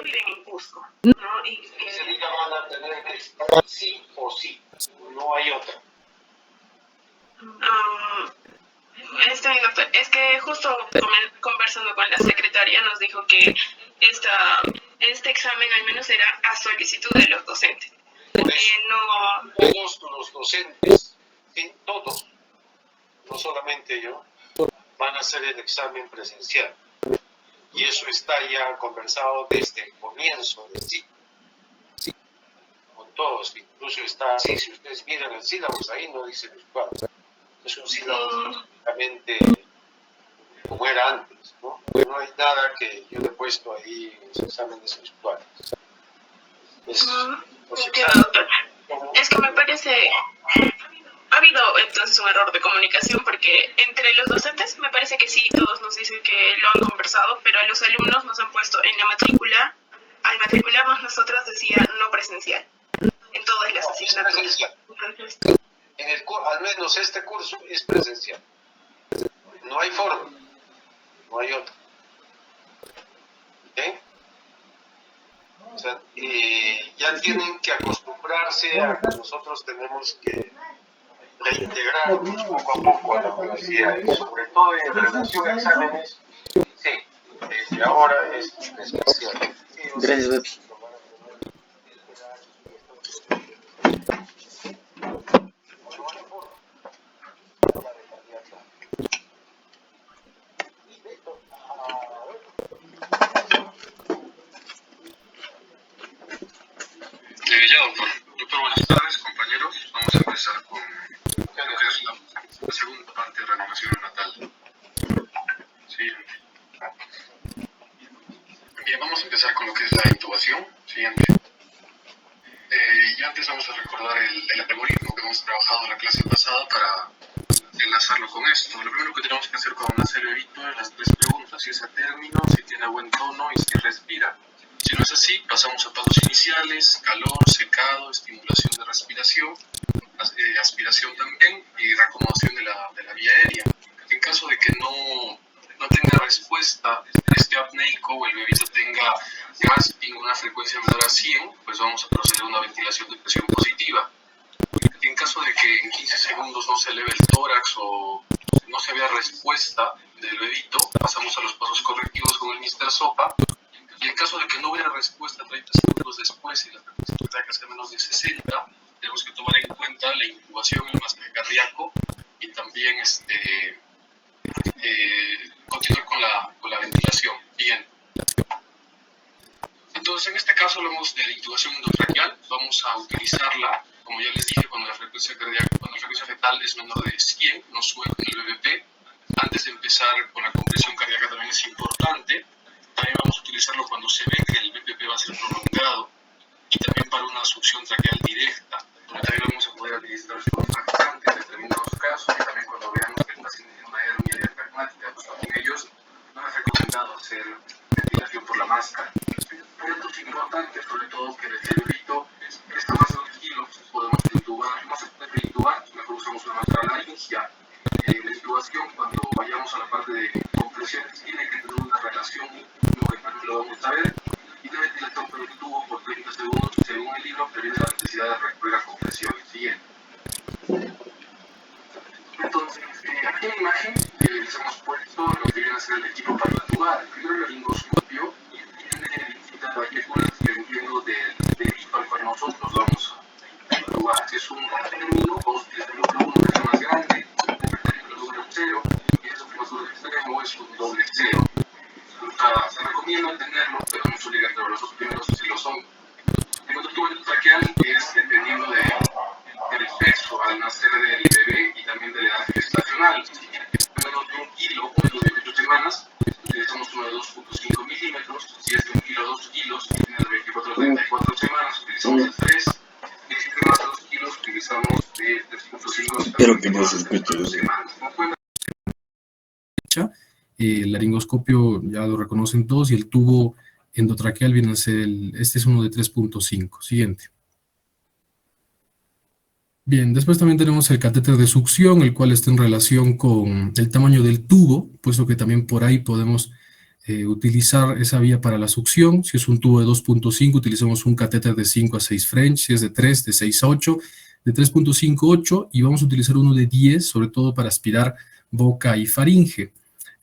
viven en Cusco, ¿no? Y Cerita van a tener que estar sí o sí, no hay otra. Doctor, es que justo conversando con la secretaria nos dijo que este examen al menos era a solicitud de los docentes. Todos los docentes, sí, todos, no solamente yo, van a hacer el examen presencial. Y eso está ya conversado desde el comienzo del ciclo. Con todos, incluso está así, si ustedes miran el sílabus, ahí no dice virtual. Es un sílabus prácticamente como era antes, ¿no? No hay nada que yo le he puesto ahí en los exámenes virtuales. Es que me parece... Ha habido entonces un error de comunicación porque entre los docentes me parece que sí, todos nos dicen que lo han conversado, pero a los alumnos nos han puesto en la matrícula, al matricularnos nosotros decía no presencial, en todas las asignaturas. Presencial. Al menos este curso es presencial. No hay forma, no hay otra. ¿Okay? O sea, ya tienen que acostumbrarse a que nosotros tenemos que reintegrarnos poco a poco a la universidad, y sobre todo en relación a exámenes, sí, desde ahora es especial. Gracias, Pepe. Ya, doctor, buenas tardes, compañeros. Vamos a empezar con lo que es la segunda parte de reanimación neonatal. Siguiente. Bien, vamos a empezar con lo que es la intubación. Siguiente. Y antes vamos a recordar el algoritmo que hemos trabajado en la clase pasada para enlazarlo con esto. Lo primero que tenemos que hacer cuando nace el bebito es las 3 preguntas: si es a término, si tiene buen tono y si respira. Si no es así, pasamos a pasos iniciales: calor, secado, estimulación de respiración, aspiración también y reacomodación de la vía aérea. En caso de que no tenga respuesta este apneico o el bebito tenga gasping, una frecuencia menor a 100, pues vamos a proceder a una ventilación de presión positiva. En caso de que en 15 segundos no se eleve el tórax o no se vea respuesta del bebito, pasamos a los pasos correctivos con el Mr. Sopa. Y en caso de que no hubiera respuesta 30 segundos después y la frecuencia cardíaca sea menos de 60, tenemos que tomar en cuenta la intubación, el masaje cardíaco y también continuar con la ventilación. Bien. Entonces, en este caso hablamos de la intubación endotraqueal. Vamos a utilizarla, como ya les dije, cuando la frecuencia cardíaca, cuando la frecuencia fetal es menor de 100, no sube con el BBP. Antes de empezar con la compresión cardíaca también es importante. También vamos a utilizarlo cuando se ve que el BPP va a ser prolongado y también para una succión traqueal directa, donde también vamos a poder administrar surfactantes en determinados casos, y también cuando veamos que el paciente tiene una hernia diafragmática, pues también ellos no es recomendado hacer ventilación por la máscara. Pero esto es importante, sobre todo que el cerebrito pesa más de 2 kilos, podemos intubar, no se puede intubar, mejor usamos una máscara laringia. La intubación, cuando vayamos a la parte de compresiones, tiene que tener una relación, lo vamos a ver, y la ventilación por el tubo por 30 segundos, según el libro, previene la necesidad de recurrir a compresiones. Siguiente. Entonces, aquí en la imagen les hemos puesto lo que viene a ser el equipo para intubar. Primero el laringoscopio, y tiene distintas valléculas dependiendo del equipo al cual nosotros vamos a intubar. Si es un término, vamos a utilizar el número 1, que es el más grande, el número 0, y eso que más extremo es un doble 0. Se recomienda tenerlo, pero no es obligatorio. Los dos primeros sí lo son. El otro tubo traqueal es dependiendo del peso al nacer del bebé y también de la edad gestacional. Si tiene menos de 1 kilo, menos de 8 semanas, utilizamos uno de 2.5 milímetros. Si es de 1 kilo a 2 kilos y tiene de 24 a 34 semanas, utilizamos el 3. Y si tiene más de 2 kilos, utilizamos de 3.5 Pero que no se escuche. semanas. El laringoscopio ya lo reconocen todos y el tubo endotraqueal viene a ser este es uno de 3.5. Siguiente. Bien, después también tenemos el catéter de succión, el cual está en relación con el tamaño del tubo, puesto que también por ahí podemos utilizar esa vía para la succión. Si es un tubo de 2.5, utilizamos un catéter de 5 a 6 French. Si es de 3, de 6 a 8, de 3.5 a 8, y vamos a utilizar uno de 10, sobre todo para aspirar boca y faringe.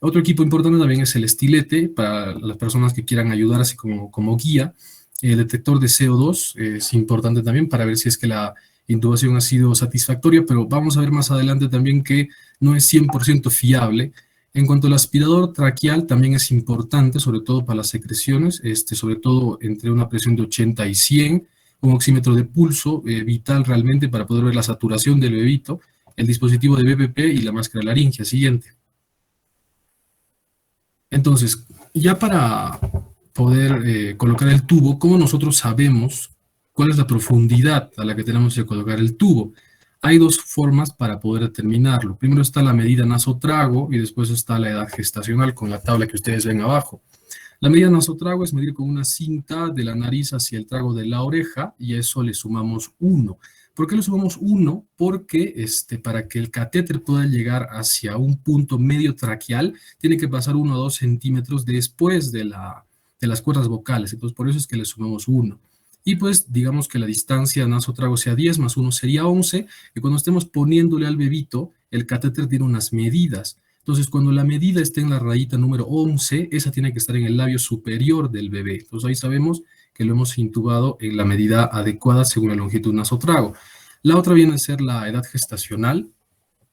Otro equipo importante también es el estilete, para las personas que quieran ayudar así como guía. El detector de CO2 es importante también para ver si es que la intubación ha sido satisfactoria, pero vamos a ver más adelante también que no es 100% fiable. En cuanto al aspirador traqueal, también es importante, sobre todo para las secreciones, sobre todo entre una presión de 80 y 100, un oxímetro de pulso, vital realmente para poder ver la saturación del bebito, el dispositivo de BPP y la máscara laringea. Siguiente. Entonces, ya para poder colocar el tubo, ¿cómo nosotros sabemos cuál es la profundidad a la que tenemos que colocar el tubo? Hay dos formas para poder determinarlo. Primero está la medida nasotrago y después está la edad gestacional con la tabla que ustedes ven abajo. La medida nasotrago es medir con una cinta de la nariz hacia el trago de la oreja y a eso le sumamos 1. ¿Por qué le sumamos 1? Porque para que el catéter pueda llegar hacia un punto medio traqueal, tiene que pasar 1 a 2 centímetros después de las cuerdas vocales. Entonces, por eso es que le sumamos 1. Y pues, digamos que la distancia nasotrago sea 10, más 1 sería 11, y cuando estemos poniéndole al bebito, el catéter tiene unas medidas. Entonces, cuando la medida esté en la rayita número 11, esa tiene que estar en el labio superior del bebé. Entonces, ahí sabemos que lo hemos intubado en la medida adecuada según la longitud nasotrago. La otra viene a ser la edad gestacional.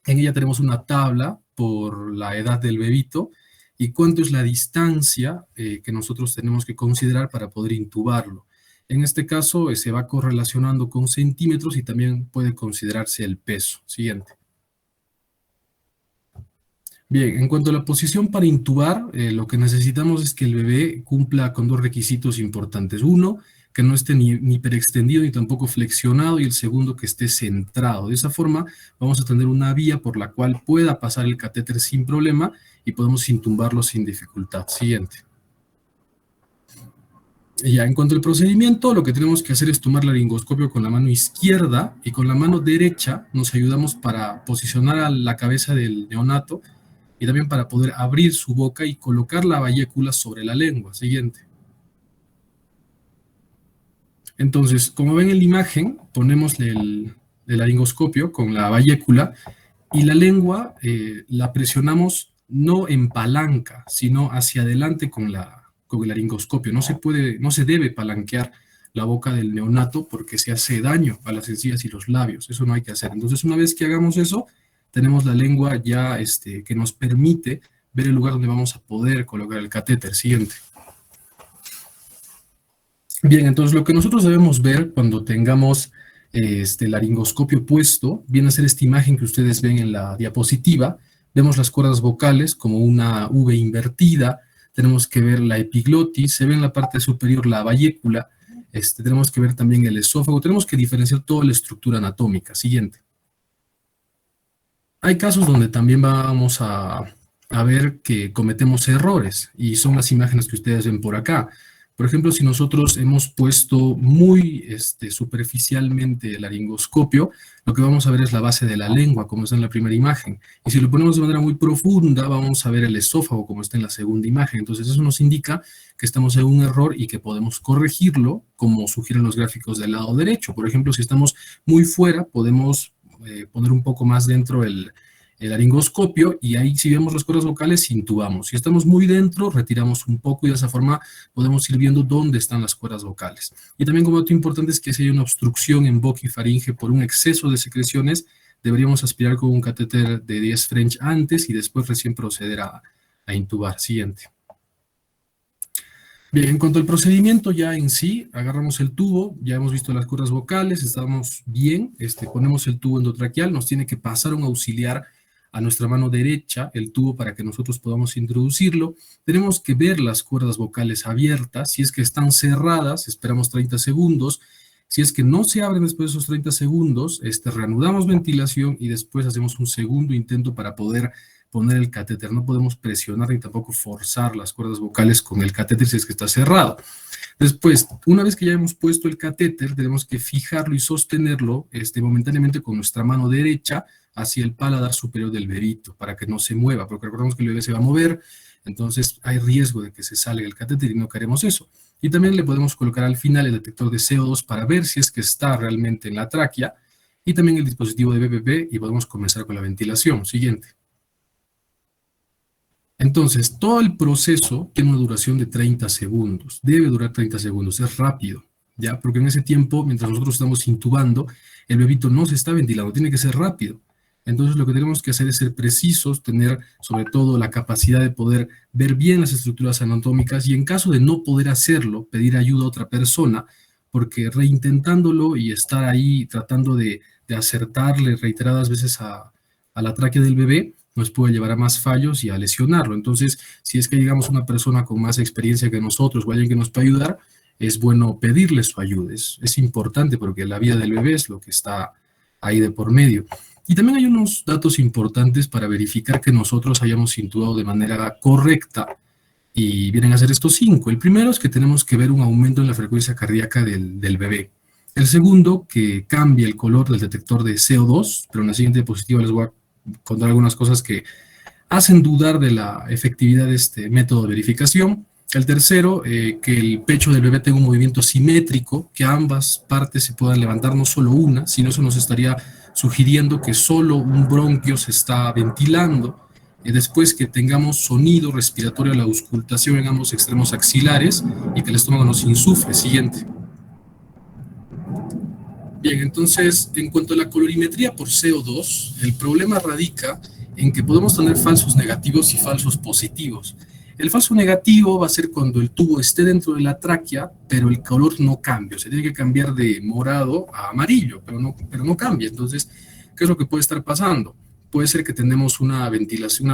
En ella tenemos una tabla por la edad del bebito y cuánto es la distancia que nosotros tenemos que considerar para poder intubarlo. En este caso se va correlacionando con centímetros y también puede considerarse el peso. Siguiente. Bien, en cuanto a la posición para intubar, lo que necesitamos es que el bebé cumpla con dos requisitos importantes. Uno, que no esté ni hiperextendido ni tampoco flexionado, y el segundo, que esté centrado. De esa forma vamos a tener una vía por la cual pueda pasar el catéter sin problema y podemos intubarlo sin dificultad. Siguiente. Ya, en cuanto al procedimiento, lo que tenemos que hacer es tomar el laringoscopio con la mano izquierda y con la mano derecha nos ayudamos para posicionar a la cabeza del neonato y también para poder abrir su boca y colocar la vallécula sobre la lengua. Siguiente. Entonces, como ven en la imagen, ponemos el laringoscopio con la vallécula y la lengua la presionamos no en palanca, sino hacia adelante con el laringoscopio. No se debe palanquear la boca del neonato porque se hace daño a las encías y los labios. Eso no hay que hacer. Entonces, una vez que hagamos eso, tenemos la lengua ya que nos permite ver el lugar donde vamos a poder colocar el catéter. Siguiente. Bien, entonces lo que nosotros debemos ver cuando tengamos el laringoscopio puesto, viene a ser esta imagen que ustedes ven en la diapositiva. Vemos las cuerdas vocales como una V invertida, tenemos que ver la epiglotis, se ve en la parte superior la vallécula, tenemos que ver también el esófago, tenemos que diferenciar toda la estructura anatómica. Siguiente. Hay casos donde también vamos a ver que cometemos errores, y son las imágenes que ustedes ven por acá. Por ejemplo, si nosotros hemos puesto muy superficialmente el laringoscopio, lo que vamos a ver es la base de la lengua, como está en la primera imagen. Y si lo ponemos de manera muy profunda, vamos a ver el esófago, como está en la segunda imagen. Entonces, eso nos indica que estamos en un error y que podemos corregirlo, como sugieren los gráficos del lado derecho. Por ejemplo, si estamos muy fuera, podemos poner un poco más dentro el laringoscopio, y ahí si vemos las cuerdas vocales, intubamos. Si estamos muy dentro, retiramos un poco y de esa forma podemos ir viendo dónde están las cuerdas vocales. Y también como dato importante es que si hay una obstrucción en boca y faringe por un exceso de secreciones, deberíamos aspirar con un catéter de 10 French antes y después recién proceder a intubar. Siguiente. Bien, en cuanto al procedimiento ya en sí, agarramos el tubo, ya hemos visto las cuerdas vocales, estamos bien, ponemos el tubo endotraqueal, nos tiene que pasar un auxiliar a nuestra mano derecha el tubo para que nosotros podamos introducirlo. Tenemos que ver las cuerdas vocales abiertas. Si es que están cerradas, esperamos 30 segundos. Si es que no se abren después de esos 30 segundos, reanudamos ventilación y después hacemos un segundo intento para poder poner el catéter. No podemos presionar ni tampoco forzar las cuerdas vocales con el catéter si es que está cerrado. Después, una vez que ya hemos puesto el catéter, tenemos que fijarlo y sostenerlo momentáneamente con nuestra mano derecha hacia el paladar superior del bebito, para que no se mueva, porque recordemos que el bebé se va a mover, entonces hay riesgo de que se salga el catéter y no queremos eso. Y también le podemos colocar al final el detector de CO2 para ver si es que está realmente en la tráquea, y también el dispositivo de BPP, y podemos comenzar con la ventilación. Siguiente. Entonces, todo el proceso tiene una duración de 30 segundos. Debe durar 30 segundos, es rápido, ¿ya? Porque en ese tiempo, mientras nosotros estamos intubando, el bebito no se está ventilando, tiene que ser rápido. Entonces, lo que tenemos que hacer es ser precisos, tener sobre todo la capacidad de poder ver bien las estructuras anatómicas, y en caso de no poder hacerlo, pedir ayuda a otra persona, porque reintentándolo y estar ahí tratando de acertarle reiteradas veces a la tráquea del bebé, nos puede llevar a más fallos y a lesionarlo. Entonces, si es que llegamos a una persona con más experiencia que nosotros o alguien que nos puede ayudar, es bueno pedirle su ayuda. Es importante porque la vida del bebé es lo que está ahí de por medio. Y también hay unos datos importantes para verificar que nosotros hayamos intubado de manera correcta, y vienen a ser estos 5. El primero es que tenemos que ver un aumento en la frecuencia cardíaca del bebé. El segundo, que cambie el color del detector de CO2, pero en la siguiente diapositiva les voy a contar algunas cosas que hacen dudar de la efectividad de este método de verificación. El tercero, que el pecho del bebé tenga un movimiento simétrico, que ambas partes se puedan levantar, no solo una, sino eso nos estaría sugiriendo que solo un bronquio se está ventilando. Después, que tengamos sonido respiratorio a la auscultación en ambos extremos axilares y que el estómago nos insufle. Siguiente. Bien, entonces, en cuanto a la colorimetría por CO2, el problema radica en que podemos tener falsos negativos y falsos positivos. El falso negativo va a ser cuando el tubo esté dentro de la tráquea, pero el color no cambia. Se tiene que cambiar de morado a amarillo, pero no cambia. Entonces, ¿qué es lo que puede estar pasando? Puede ser que tenemos una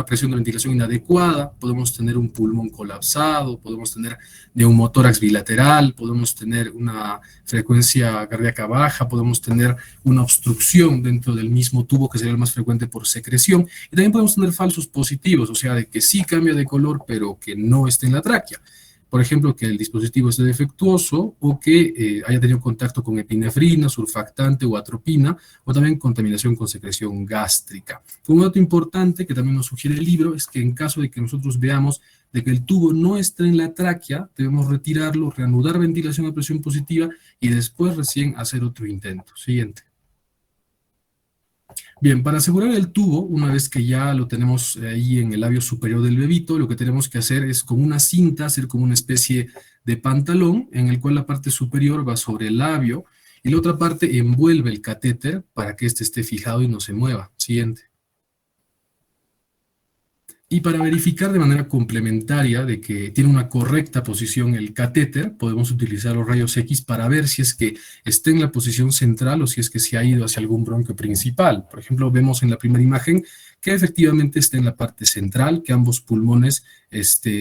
presión de ventilación inadecuada, podemos tener un pulmón colapsado, podemos tener neumotórax bilateral, podemos tener una frecuencia cardíaca baja, podemos tener una obstrucción dentro del mismo tubo, que sería el más frecuente por secreción, y también podemos tener falsos positivos, o sea, de que sí cambia de color, pero que no esté en la tráquea. Por ejemplo, que el dispositivo esté defectuoso, o que haya tenido contacto con epinefrina, surfactante o atropina, o también contaminación con secreción gástrica. Un dato importante que también nos sugiere el libro es que en caso de que nosotros veamos de que el tubo no esté en la tráquea, debemos retirarlo, reanudar ventilación a presión positiva y después recién hacer otro intento. Siguiente. Bien, para asegurar el tubo, una vez que ya lo tenemos ahí en el labio superior del bebito, lo que tenemos que hacer es con una cinta, hacer como una especie de pantalón, en el cual la parte superior va sobre el labio y la otra parte envuelve el catéter para que éste esté fijado y no se mueva. Siguiente. Y para verificar de manera complementaria de que tiene una correcta posición el catéter, podemos utilizar los rayos X para ver si es que está en la posición central o si es que se ha ido hacia algún bronquio principal. Por ejemplo, vemos en la primera imagen que efectivamente está en la parte central, que ambos pulmones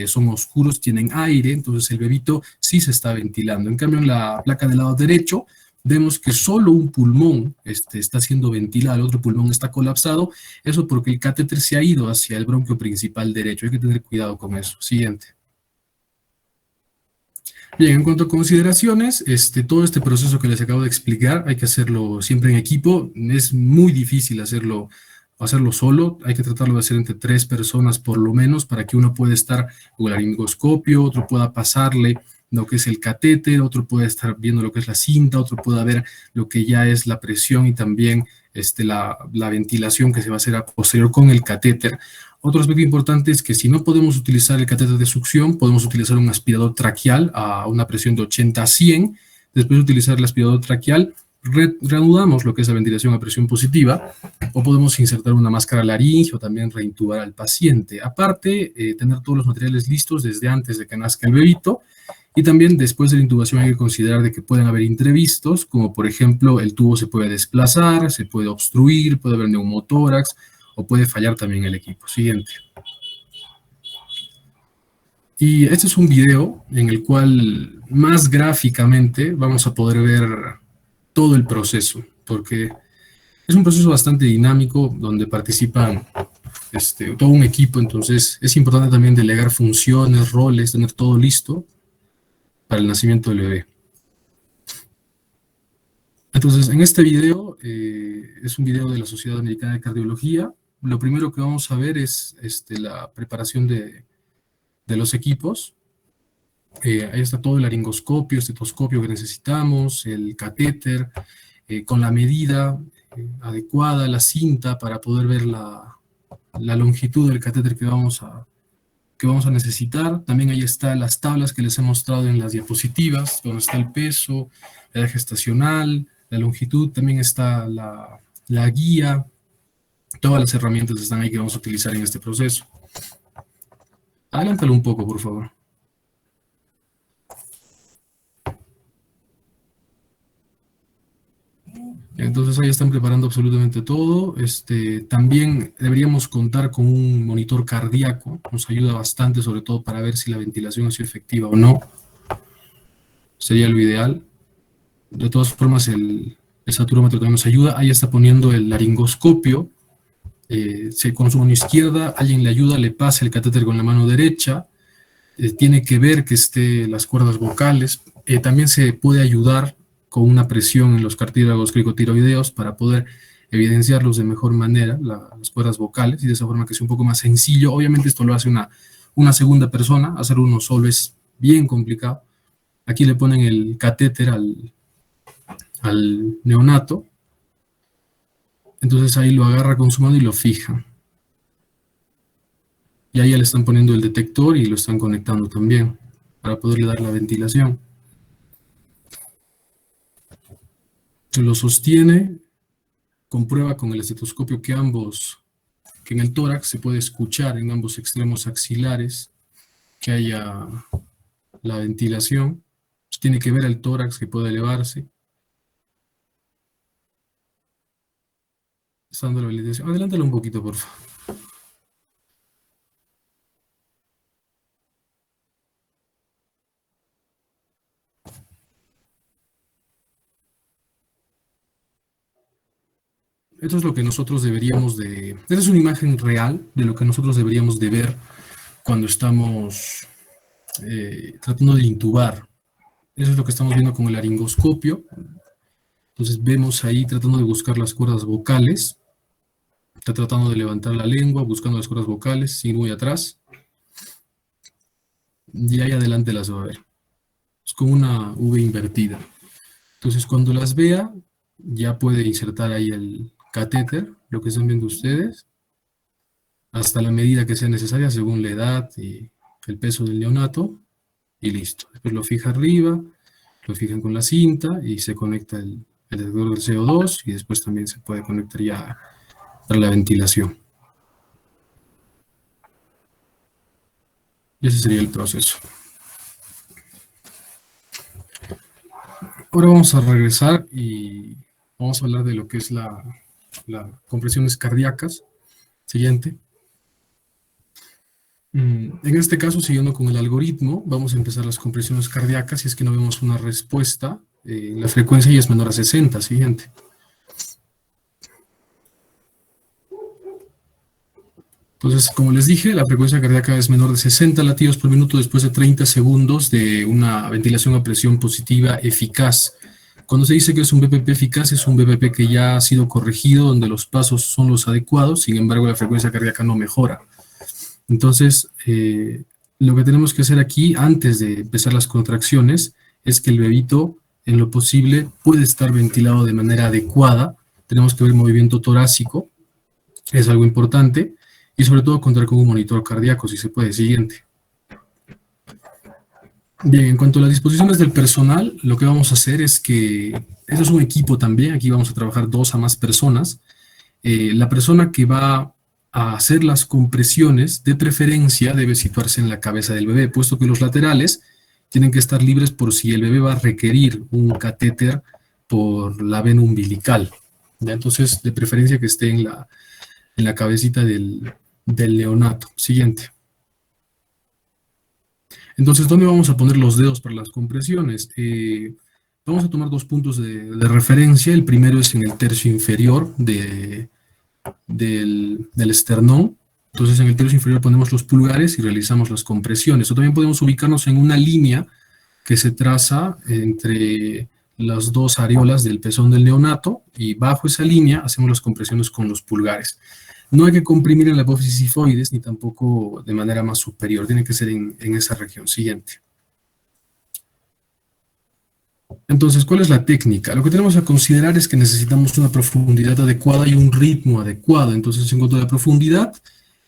son oscuros, tienen aire, entonces el bebito sí se está ventilando. En cambio, en la placa del lado derecho, vemos que solo un pulmón está siendo ventilado, el otro pulmón está colapsado, eso porque el catéter se ha ido hacia el bronquio principal derecho. Hay que tener cuidado con eso. Siguiente. Bien, en cuanto a consideraciones, todo este proceso que les acabo de explicar, hay que hacerlo siempre en equipo. Es muy difícil hacerlo solo, hay que tratarlo de hacer entre 3 personas por lo menos, para que uno pueda estar con el laringoscopio, otro pueda pasarle lo que es el catéter, otro puede estar viendo lo que es la cinta, otro pueda ver lo que ya es la presión y también la ventilación que se va a hacer a posterior con el catéter. Otro aspecto importante es que si no podemos utilizar el catéter de succión, podemos utilizar un aspirador traqueal a una presión de 80 a 100. Después de utilizar el aspirador traqueal, reanudamos lo que es la ventilación a presión positiva, o podemos insertar una máscara laringea o también reintubar al paciente. Aparte, tener todos los materiales listos desde antes de que nazca el bebito. Y también después de la intubación hay que considerar de que pueden haber imprevistos, como por ejemplo el tubo se puede desplazar, se puede obstruir, puede haber neumotórax o puede fallar también el equipo. Siguiente. Y este es un video en el cual más gráficamente vamos a poder ver todo el proceso, porque es un proceso bastante dinámico donde participan todo un equipo, entonces es importante también delegar funciones, roles, tener todo listo para el nacimiento del bebé. Entonces, en este video, es un video de la Sociedad Americana de Cardiología. Lo primero que vamos a ver es la preparación de de los equipos. Ahí está todo el laringoscopio, estetoscopio que necesitamos, el catéter, con la medida adecuada, la cinta para poder ver la longitud del catéter que vamos a necesitar. También ahí están las tablas que les he mostrado en las diapositivas, donde está el peso, la edad gestacional, la longitud, también está la guía, todas las herramientas están ahí que vamos a utilizar en este proceso. Adelántalo un poco, por favor. Entonces ahí están preparando absolutamente todo. También deberíamos contar con un monitor cardíaco, nos ayuda bastante, sobre todo para ver si la ventilación ha sido efectiva o no. Sería lo ideal. De todas formas, el saturómetro también nos ayuda. Ahí está poniendo el laringoscopio. Con su mano izquierda, alguien le ayuda, le pasa el catéter con la mano derecha. Tiene que ver que esté las cuerdas vocales. También se puede ayudar con una presión en los cartílagos cricotiroideos para poder evidenciarlos de mejor manera, las cuerdas vocales, y de esa forma que sea un poco más sencillo. Obviamente esto lo hace una segunda persona, hacer uno solo es bien complicado. Aquí le ponen el catéter al neonato, entonces ahí lo agarra con su mano y lo fija. Y ahí ya le están poniendo el detector y lo están conectando también, para poderle dar la ventilación. Lo sostiene, comprueba con el estetoscopio que en el tórax se puede escuchar en ambos extremos axilares que haya la ventilación. Tiene que ver el tórax que pueda elevarse. Está dando la validación. Adelántalo un poquito, por favor. Esto es lo que nosotros deberíamos de... Esta es una imagen real de lo que nosotros deberíamos de ver cuando estamos tratando de intubar. Eso es lo que estamos viendo con el laringoscopio. Entonces vemos ahí tratando de buscar las cuerdas vocales. Está tratando de levantar la lengua, buscando las cuerdas vocales, sin ir muy atrás. Y ahí adelante las va a ver. Es como una V invertida. Entonces cuando las vea, ya puede insertar ahí el catéter, lo que están viendo ustedes, hasta la medida que sea necesaria según la edad y el peso del neonato, y listo. Después lo fija arriba, lo fijan con la cinta y se conecta el detector del CO2 y después también se puede conectar ya para la ventilación. Y ese sería el proceso. Ahora vamos a regresar y vamos a hablar de lo que es las compresiones cardíacas. Siguiente. En este caso, siguiendo con el algoritmo, vamos a empezar las compresiones cardíacas. Si es que no vemos una respuesta, la frecuencia ya es menor a 60. Siguiente. Entonces, como les dije, la frecuencia cardíaca es menor de 60 latidos por minuto después de 30 segundos de una ventilación a presión positiva eficaz. Cuando se dice que es un BPP eficaz, es un BPP que ya ha sido corregido, donde los pasos son los adecuados, sin embargo la frecuencia cardíaca no mejora. Entonces, lo que tenemos que hacer aquí, antes de empezar las contracciones, es que el bebito, en lo posible, puede estar ventilado de manera adecuada. Tenemos que ver el movimiento torácico, es algo importante, y sobre todo contar con un monitor cardíaco, si se puede. Siguiente. Bien, en cuanto a las disposiciones del personal, lo que vamos a hacer es que, esto es un equipo también, aquí vamos a trabajar 2 a más personas. La persona que va a hacer las compresiones, de preferencia, debe situarse en la cabeza del bebé, puesto que los laterales tienen que estar libres por si el bebé va a requerir un catéter por la vena umbilical. ¿Ya? Entonces, de preferencia que esté en la cabecita del neonato. Siguiente. Entonces, ¿dónde vamos a poner los dedos para las compresiones? Vamos a tomar 2 puntos de referencia. El primero es en el tercio inferior del esternón. Entonces, en el tercio inferior ponemos los pulgares y realizamos las compresiones. O también podemos ubicarnos en una línea que se traza entre las 2 areolas del pezón del neonato y bajo esa línea hacemos las compresiones con los pulgares. No hay que comprimir en la apófisis sifoides ni tampoco de manera más superior, tiene que ser en esa región. Siguiente. Entonces, ¿cuál es la técnica? Lo que tenemos a considerar es que necesitamos una profundidad adecuada y un ritmo adecuado. Entonces, en cuanto a la profundidad,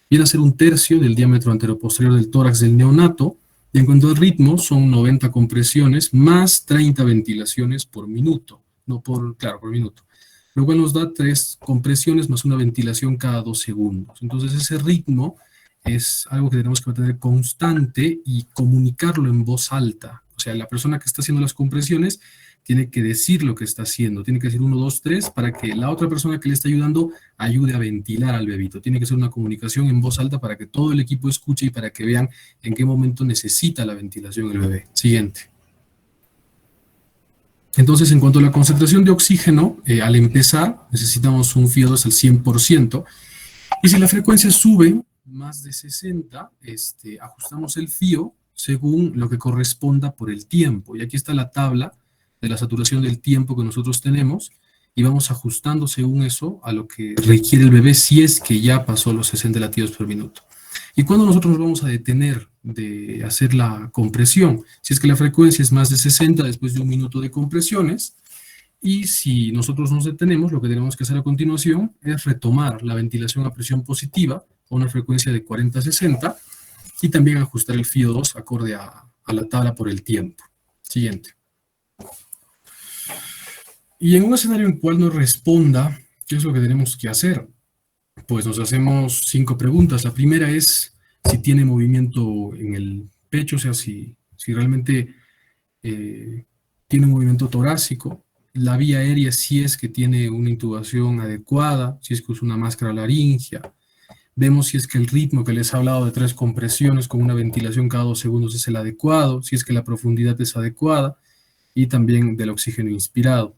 viene a ser 1/3 del diámetro anteroposterior del tórax del neonato, y en cuanto al ritmo, son 90 compresiones más 30 ventilaciones por minuto, no por, claro, por minuto, lo cual nos da 3 compresiones más una ventilación cada 2 segundos. Entonces, ese ritmo es algo que tenemos que mantener constante y comunicarlo en voz alta. O sea, la persona que está haciendo las compresiones tiene que decir lo que está haciendo, tiene que decir 1, 2, 3, para que la otra persona que le está ayudando ayude a ventilar al bebito. Tiene que ser una comunicación en voz alta para que todo el equipo escuche y para que vean en qué momento necesita la ventilación el bebé. Siguiente. Entonces, en cuanto a la concentración de oxígeno, al empezar necesitamos un FiO2 al 100%, y si la frecuencia sube más de 60, ajustamos el FiO según lo que corresponda por el tiempo. Y aquí está la tabla de la saturación del tiempo que nosotros tenemos, y vamos ajustando según eso a lo que requiere el bebé si es que ya pasó los 60 latidos por minuto. ¿Y cuándo nosotros nos vamos a detener de hacer la compresión? Si es que la frecuencia es más de 60 después de 1 minuto de compresiones, y si nosotros nos detenemos, lo que tenemos que hacer a continuación es retomar la ventilación a presión positiva a una frecuencia de 40-60, y también ajustar el FiO2 acorde a la tabla por el tiempo. Siguiente. Y en un escenario en el cual nos responda, ¿qué es lo que tenemos que hacer? Pues nos hacemos 5 preguntas. La primera es si tiene movimiento en el pecho, o sea, si realmente tiene un movimiento torácico. La vía aérea, si es que tiene una intubación adecuada, si es que usa una máscara laringea. Vemos si es que el ritmo que les he hablado de 3 compresiones con una ventilación cada 2 segundos es el adecuado, si es que la profundidad es adecuada, y también del oxígeno inspirado.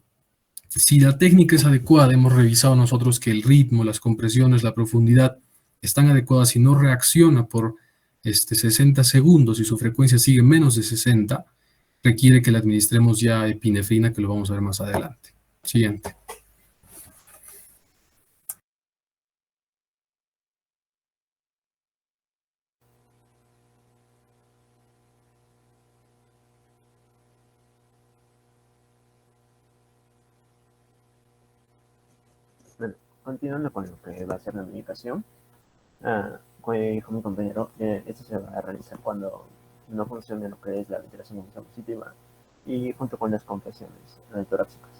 Si la técnica es adecuada, hemos revisado nosotros que el ritmo, las compresiones, la profundidad están adecuadas y no reacciona por 60 segundos y su frecuencia sigue menos de 60, requiere que le administremos ya epinefrina, que lo vamos a ver más adelante. Siguiente. Bueno, continuando con lo que va a ser la medicación, como dijo mi compañero, esto se va a realizar cuando no funcione lo que es la ventilación positiva y junto con las compresiones torácicas.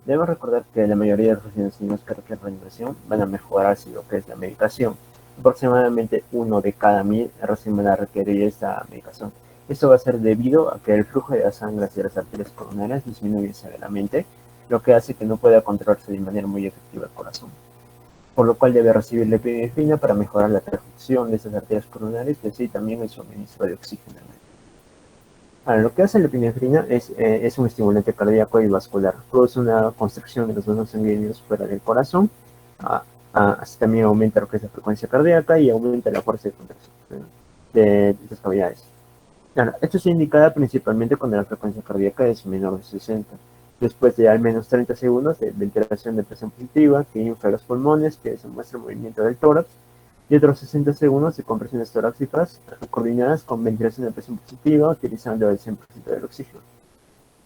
Debo recordar que la mayoría de los pacientes niños que requieren reanimación van a mejorar si lo que es la medicación. Aproximadamente 1 de cada 1000 recién van a requerir esta medicación. Esto va a ser debido a que el flujo de la sangre hacia las arterias coronarias disminuye severamente, lo que hace que no pueda controlarse de manera muy efectiva el corazón, por lo cual debe recibir la epinefrina para mejorar la perfusión de esas arterias coronarias y así también el suministro de oxígeno. Ahora, lo que hace la epinefrina es un estimulante cardíaco y vascular, produce una constricción de los vasos sanguíneos fuera del corazón, así también aumenta lo que es la frecuencia cardíaca y aumenta la fuerza de contracción de estas cavidades. Ahora, esto se indica principalmente cuando la frecuencia cardíaca es menor de 60. Después de al menos 30 segundos de ventilación de presión positiva que infla los pulmones, que se muestra el movimiento del tórax, y otros 60 segundos de compresiones torácicas coordinadas con ventilación de presión positiva utilizando el 100% del oxígeno.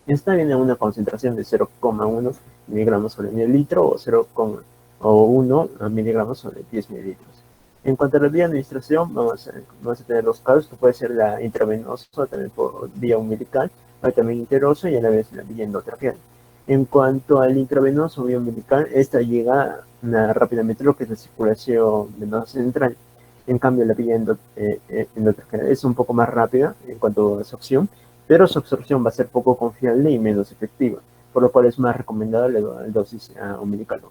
Esta viene a una concentración de 0,1 miligramos sobre mililitro o 0,1 miligramos sobre 10 mililitros. En cuanto a la vía de administración, vamos a tener 2 casos, que puede ser la intravenosa, también por vía umbilical, también interosa y a la vez la vía endotraqueal. En cuanto al intravenoso vía umbilical, esta llega rápidamente a lo que es la circulación venosa central. En cambio, la vía endotraqueal es un poco más rápida en cuanto a su acción, pero su absorción va a ser poco confiable y menos efectiva, por lo cual es más recomendada la dosis umbilical.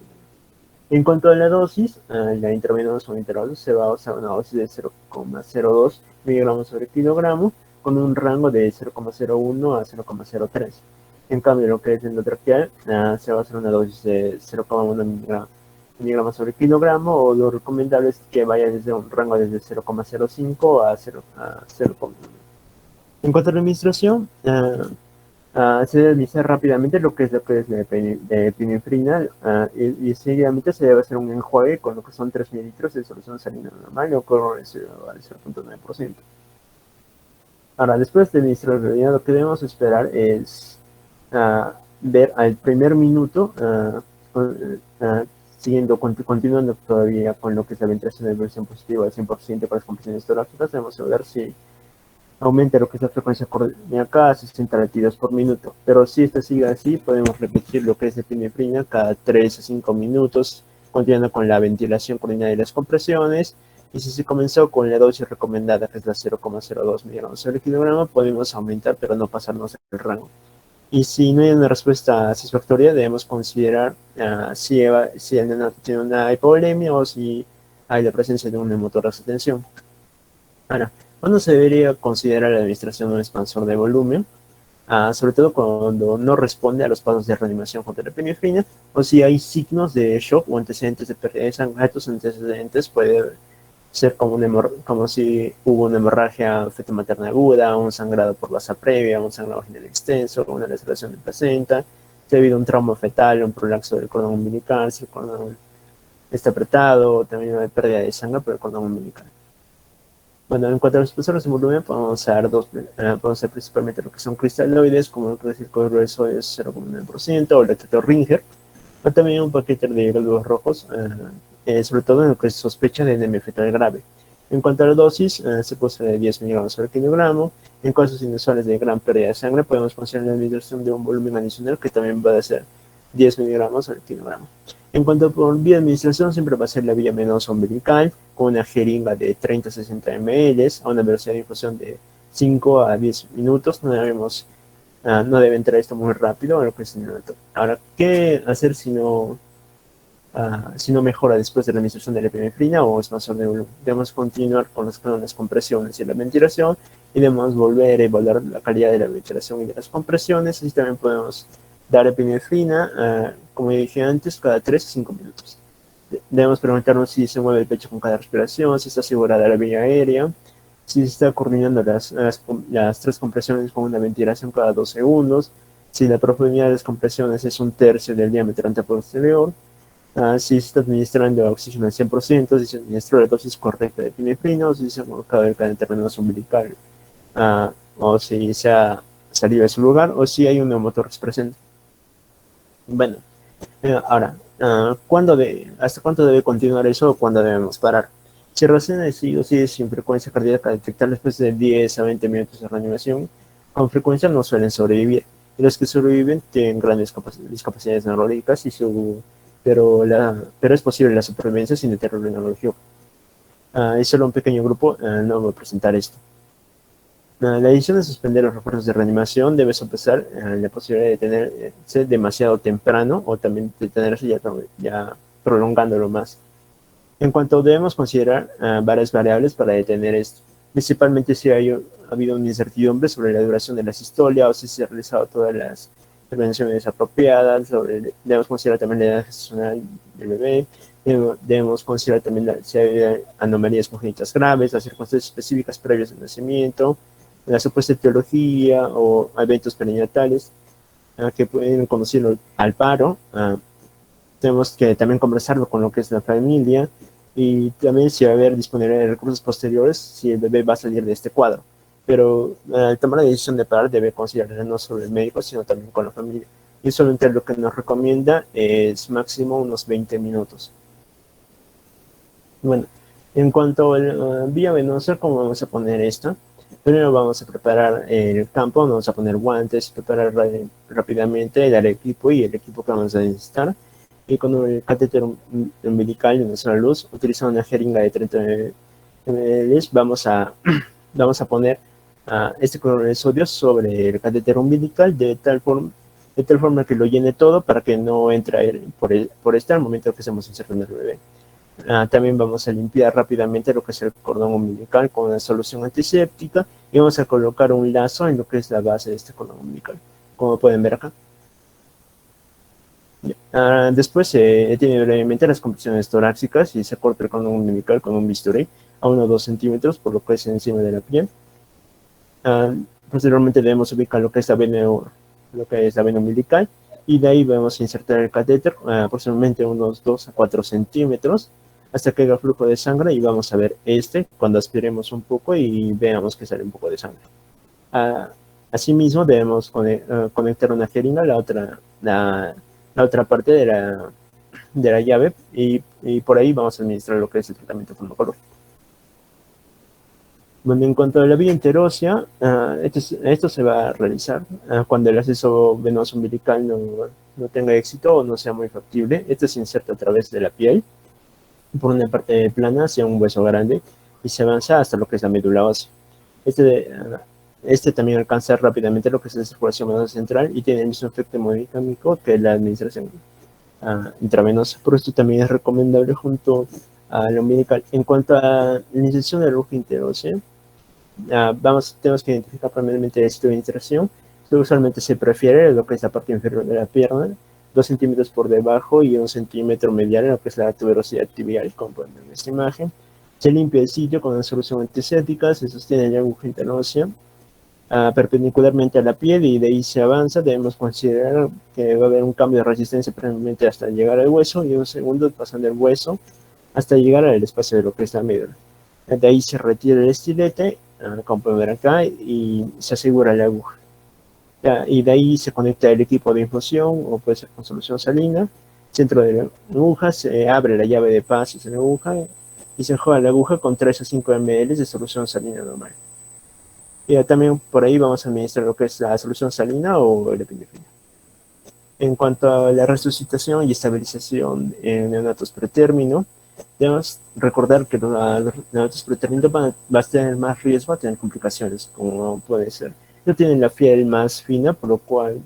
En cuanto a la dosis, la intravenosa o interosa se va a usar una dosis de 0,02 miligramos sobre kilogramo, con un rango de 0,01 a 0,03. En cambio, lo que es endotraqueal, se va a hacer una dosis de 0,1 miligramos sobre kilogramo, o lo recomendable es que vaya desde un rango desde 0,05 a 0,1. En cuanto a la administración, Se debe administrar rápidamente lo que es la epinefrina y seguidamente se debe hacer un enjuague con lo que son 3 mililitros de solución salina normal o cloruro al 0.9%. Ahora, después de administrar lo que debemos esperar es ver al primer minuto, continuando todavía con lo que es la ventilación de versión positiva al 100% para las compresiones torácicas, debemos ver si aumenta lo que es la frecuencia cardíaca a 60 latidos por minuto. Pero si esto sigue así, podemos repetir lo que es epinefrina cada 3 a 5 minutos, continuando con la ventilación coordinada y las compresiones. Y si se comenzó con la dosis recomendada, que es la 0,02 miligramos al kilogramo, podemos aumentar, pero no pasarnos el rango. Y si no hay una respuesta satisfactoria, debemos considerar si el neonato tiene una hipovolemia o si hay la presencia de un neumotórax de tensión. Ahora, ¿cuándo se debería considerar la administración de un expansor de volumen? Sobre todo cuando no responde a los pasos de reanimación contra la epinefrina, o si hay signos de shock o antecedentes de pérdida de sangre. Estos antecedentes puede ser como si hubo una hemorragia feto-materna aguda, un sangrado por basa previa, un sangrado vaginal extenso, una laceración de placenta, si ha habido un trauma fetal, un prolapso del cordón umbilical, si el cordón está apretado, también hay pérdida de sangre por el cordón umbilical. Bueno, en cuanto a los expansores de volumen, podemos usar principalmente lo que son cristaloides, como lo que es el cloruro de sodio 0,9%, o el tetrato Ringer, o también un paquete de glóbulos rojos, sobre todo en lo que se sospecha de anemia fetal grave. En cuanto a la dosis, se puede usar de 10 miligramos por kilogramo. En casos inusuales de gran pérdida de sangre, podemos considerar la administración de un volumen adicional que también va a ser 10 miligramos por kilogramo. En cuanto por vía de administración, siempre va a ser la vía venosa umbilical, con una jeringa de 30 a 60 ml, a una velocidad de infusión de 5 a 10 minutos. No debe entrar esto muy rápido. Ahora, ¿qué hacer si no mejora después de la administración de la epinefrina o expansor de volumen? Debemos continuar con las compresiones y la ventilación, y debemos volver a evaluar la calidad de la ventilación y de las compresiones. Así también podemos dar epinefrina, como dije antes, cada 3 a 5 minutos. Debemos preguntarnos si se mueve el pecho con cada respiración, si está asegurada la vía aérea, si se está coordinando las 3 compresiones con una ventilación cada 2 segundos, si la profundidad de las compresiones es 1/3 del diámetro anteposterior, si se está administrando oxígeno al 100%, si se administró la dosis correcta de epinefrina, o si se ha colocado el catéter venoso umbilical, o si se ha salido de su lugar, o si hay un neumotórax presente. Bueno, ahora, ¿hasta cuánto debe continuar eso o cuándo debemos parar? Si recién decidido sin frecuencia cardíaca detectar después de 10 a 20 minutos de reanimación, con frecuencia no suelen sobrevivir. Y los que sobreviven tienen grandes discapacidades neurológicas, pero es posible la supervivencia sin deterioro neurológico. Es solo un pequeño grupo no va a presentar esto. La decisión de suspender los refuerzos de reanimación debe sopesar la posibilidad de tenerse demasiado temprano o también de tenerse ya prolongándolo más. En cuanto debemos considerar varias variables para detener esto, principalmente si ha habido una incertidumbre sobre la duración de la sistolia o si se han realizado todas las intervenciones apropiadas. Debemos considerar también la edad gestacional del bebé. Debemos considerar también si hay anomalías congénitas graves, las circunstancias específicas previas al nacimiento, la supuesta etiología o eventos perinatales que pueden conducir al paro. Tenemos que también conversarlo con lo que es la familia, y también si va a haber disponibilidad de recursos posteriores si el bebé va a salir de este cuadro. Pero al tomar la decisión de parar debe considerar no solo el médico, sino también con la familia. Y solamente lo que nos recomienda es máximo unos 20 minutos. Bueno, en cuanto a la vía venosa, ¿cómo vamos a poner esto? Primero vamos a preparar el campo, vamos a poner guantes, preparar rápidamente, dar equipo y el equipo que vamos a necesitar. Y con el catéter umbilical de nuestra luz, utilizando una jeringa de 30 ml, vamos a poner este cloruro de sodio sobre el catéter umbilical de tal forma que lo llene todo para que no entre aire por este al momento que estemos insertando el bebé. También vamos a limpiar rápidamente lo que es el cordón umbilical con una solución antiséptica, y vamos a colocar un lazo en lo que es la base de este cordón umbilical, como pueden ver acá. Después se detiene brevemente las compresiones torácicas y se corta el cordón umbilical con un bisturí a 1 o 2 centímetros, por lo que es encima de la piel. Posteriormente debemos ubicar lo que es la lo que es la vena umbilical, y de ahí vamos a insertar el catéter aproximadamente unos 2 a 4 centímetros hasta que haga flujo de sangre, y vamos a ver cuando aspiremos un poco y veamos que sale un poco de sangre. Asimismo debemos conectar una jeringa a la otra parte de la llave, y por ahí vamos a administrar lo que es el tratamiento farmacológico. Bueno, en cuanto a la vía interósea, esto se va a realizar cuando el acceso venoso umbilical no tenga éxito o no sea muy factible. Esto se inserta a través de la piel, por una parte plana hacia un hueso grande, y se avanza hasta lo que es la médula ósea. Este también alcanza rápidamente lo que es la circulación venosa central y tiene el mismo efecto hemodinámico que la administración intravenosa. Por esto también es recomendable junto a la umbilical. En cuanto a la inyección de la aguja interósea, tenemos que identificar primeramente el sitio de inserción. Usualmente se prefiere lo que es la parte inferior de la pierna, 2 centímetros por debajo y 1 centímetro medial en lo que es la tuberosidad tibial, como pueden ver en esta imagen. Se limpia el sitio con una solución antiséptica, se sostiene la aguja interósea perpendicularmente a la piel, y de ahí se avanza. Debemos considerar que va a haber un cambio de resistencia primeramente hasta llegar al hueso, y un segundo pasando el hueso hasta llegar al espacio de lo que es la médula. De ahí se retira el estilete, como pueden ver acá, y se asegura la aguja. Y de ahí se conecta el equipo de infusión, o puede ser con solución salina. Centro de la aguja se abre la llave de pasos en la aguja y se enjuaga la aguja con 3 a 5 ml de solución salina normal. Y también por ahí vamos a administrar lo que es la solución salina o el epinefrina. En cuanto a la resucitación y estabilización en neonatos pretérmino, debemos recordar que los neonatos pretérmino van a tener más riesgo a tener complicaciones, como puede ser. No tienen la piel más fina, por lo cual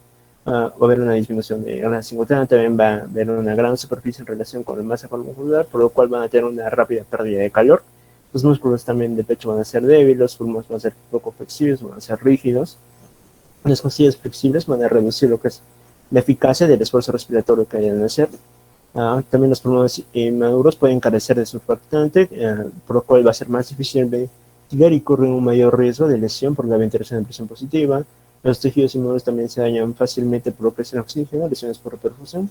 va a haber una disminución de grasa singultánea. También va a haber una gran superficie en relación con la masa muscular, por lo cual van a tener una rápida pérdida de calor. Los músculos también del pecho van a ser débiles, los pulmones van a ser poco flexibles, van a ser rígidos. Las costillas flexibles van a reducir lo que es la eficacia del esfuerzo respiratorio que hayan de hacer. También los pulmones inmaduros pueden carecer de surfactante, por lo cual va a ser más difícil ventilar y corren un mayor riesgo de lesión por la ventilación de presión positiva. Los tejidos inmaduros también se dañan fácilmente por presión oxígeno, lesiones por reperfusión.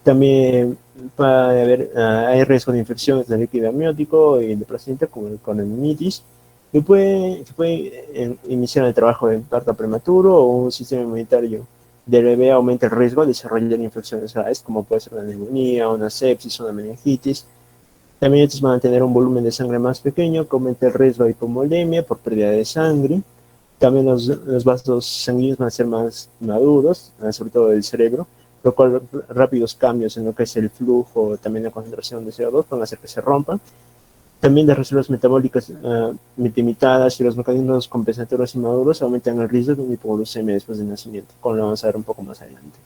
También hay riesgo de infecciones del líquido amniótico y de placenta, como con el meningitis, que puede iniciar el trabajo de parto prematuro, o un sistema inmunitario del bebé aumenta el riesgo de desarrollar infecciones graves, como puede ser una neumonía, una sepsis, una meningitis. También estos van a tener un volumen de sangre más pequeño, que aumenta el riesgo de hipovolemia por pérdida de sangre. También los vasos sanguíneos van a ser más maduros, sobre todo del cerebro, lo cual rápidos cambios en lo que es el flujo, también la concentración de CO2 van a hacer que se rompan. También las reservas metabólicas limitadas y los mecanismos compensatorios inmaduros aumentan el riesgo de una hipoglucemia después del nacimiento, como lo vamos a ver un poco más adelante.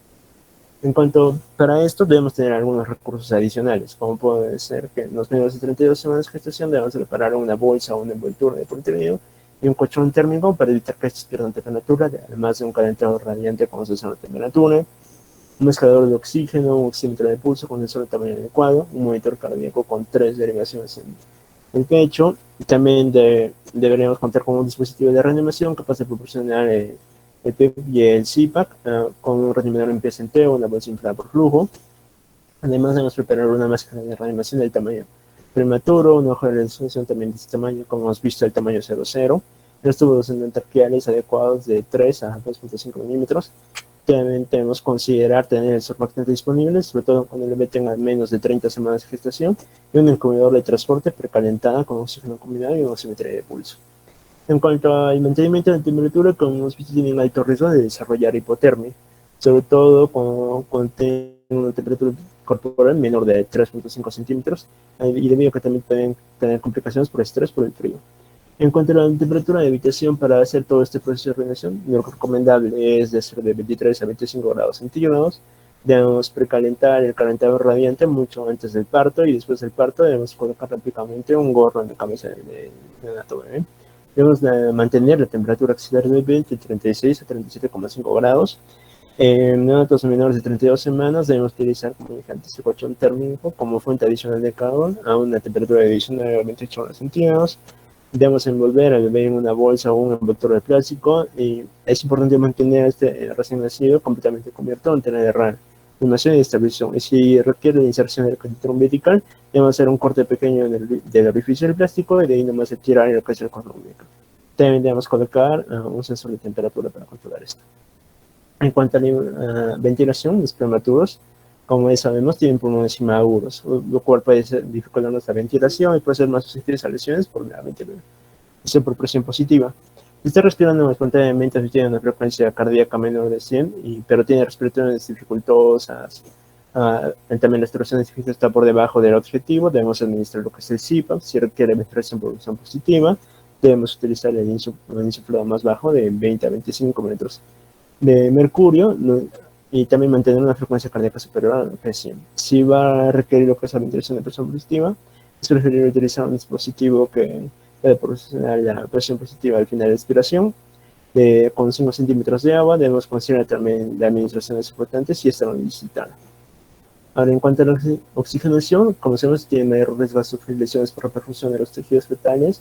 Para esto debemos tener algunos recursos adicionales, como puede ser que en los menores de 32 semanas de gestación debemos preparar una bolsa o una envoltura de poliuretano y un colchón térmico para evitar que estos pierdan temperatura, además de un calentador radiante con sensor de temperatura, un mezclador de oxígeno, un oxímetro de pulso con sensor de tamaño adecuado, un monitor cardíaco con 3 derivaciones en el pecho. Y también deberíamos contar con un dispositivo de reanimación capaz de proporcionar el PEP y el CPAP, con un reanimador en PSNT o una bolsa inflada por flujo. Además debemos preparar una máscara de reanimación del tamaño prematuro, un ojo de resolución también de este tamaño, como hemos visto, el tamaño 00, los tubos endotraqueales adecuados de 3 a 2.5 milímetros. También tenemos que considerar tener el surfactante disponible, sobre todo cuando el bebé tenga menos de 30 semanas de gestación, y un incubador de transporte precalentada con oxígeno combinado y un oximetría de pulso. En cuanto al mantenimiento de temperatura, como hemos visto, tienen alto riesgo de desarrollar hipotermia, sobre todo cuando tienen una temperatura corporal menor de 3.5 centímetros, y debido a que también pueden tener complicaciones por estrés por el frío. En cuanto a la temperatura de habitación para hacer todo este proceso de reanimación, lo recomendable es de ser de 23 a 25 grados centígrados. Debemos precalentar el calentador radiante mucho antes del parto, y después del parto debemos colocar rápidamente un gorro en la cabeza del neonato bebé. Debemos mantener la temperatura axilar del bebé entre 36 a 37,5 grados. En neonatos menores de 32 semanas debemos utilizar, como dije antes, el colchón térmico como fuente adicional de calor a una temperatura adicional de 28 grados centígrados. Debemos envolver al bebé en una bolsa o un envoltorio de plástico y es importante mantener este recién nacido completamente cubierto ante la errar, formación y estabilización. Y si requiere la inserción del catéter umbilical, debemos hacer un corte pequeño del orificio del plástico y de ahí nomás retirar lo que es el cordón umbilical. También debemos colocar un sensor de temperatura para controlar esto. En cuanto a la ventilación, los prematuros, como ya sabemos, tienen pulmones inmaduros, lo cual puede dificultar nuestra ventilación y puede ser más susceptibles a lesiones por la ventilación, por presión positiva. Si está respirando espontáneamente, si tiene una frecuencia cardíaca menor de 100, pero tiene respiraciones dificultosas, también la saturación de oxígeno está por debajo del objetivo, debemos administrar lo que es el CPAP. Si requiere ventilación por presión positiva, debemos utilizar el insuflado más bajo de 20 a 25 metros de mercurio, y también mantener una frecuencia cardíaca superior a la que 100. Si va a requerir lo que es la ventilación de presión positiva, es preferible utilizar un dispositivo que puede proporcionar la presión positiva al final de la expiración. Con 5 centímetros de agua, debemos considerar también la administración de surfactantes si esta lo necesita. Ahora, en cuanto a la oxigenación, como sabemos, tiene mayor riesgo de sufrir lesiones por reperfusión de los tejidos fetales.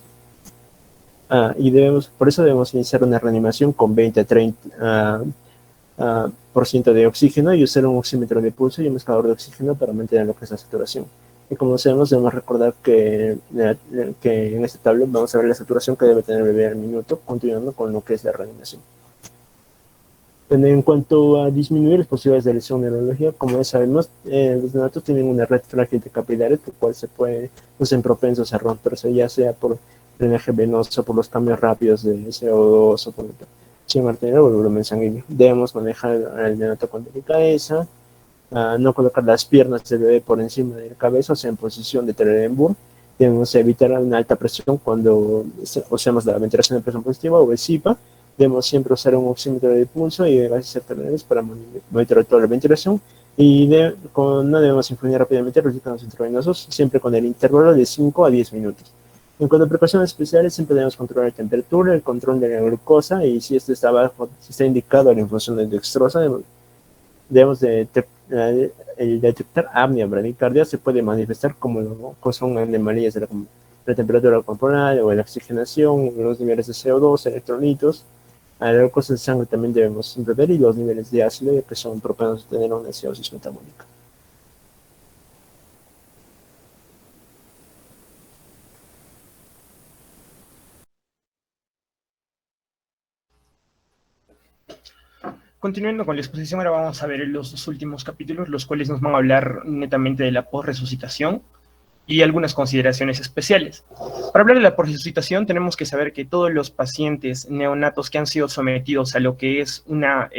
Y por eso debemos iniciar una reanimación con 20 a 30 por ciento de oxígeno y usar un oxímetro de pulso y un mezclador de oxígeno para mantener lo que es la saturación. Y como sabemos, debemos recordar que en este tablo vamos a ver la saturación que debe tener el bebé al minuto, continuando con lo que es la reanimación. En cuanto a disminuir las posibilidades de lesión neurológica, como ya sabemos, los neonatos tienen una red frágil de capilares, que cual no sean propensos a romperse, ya sea por drenaje venoso, por los cambios rápidos de CO2 o por la presión arterial o el volumen sanguíneo. Debemos manejar al neonato con delicadeza, no colocar las piernas del bebé por encima de la cabeza, o sea, en posición de Trendelenburg. Debemos evitar una alta presión cuando usemos la ventilación de presión positiva o el CPAP. Debemos siempre usar un oxímetro de pulso y gases arteriales para monitorear toda la ventilación. Y no debemos influir rápidamente los líquidos intravenosos, siempre con el intervalo de 5 a 10 minutos. En cuanto a precauciones especiales, siempre debemos controlar la temperatura, el control de la glucosa, y si esto está bajo, si está indicado la infusión de dextrosa, debemos detectar apnea bradicardia. Se puede manifestar como son anomalías de la temperatura corporal o de la oxigenación, los niveles de CO2, electrolitos. La glucosa de sangre también debemos ver, y los niveles de ácido, que son propensos a tener una acidosis metabólica. Continuando con la exposición, ahora vamos a ver los dos últimos capítulos, los cuales nos van a hablar netamente de la posresucitación y algunas consideraciones especiales. Para hablar de la posresucitación, tenemos que saber que todos los pacientes neonatos que han sido sometidos a lo que es una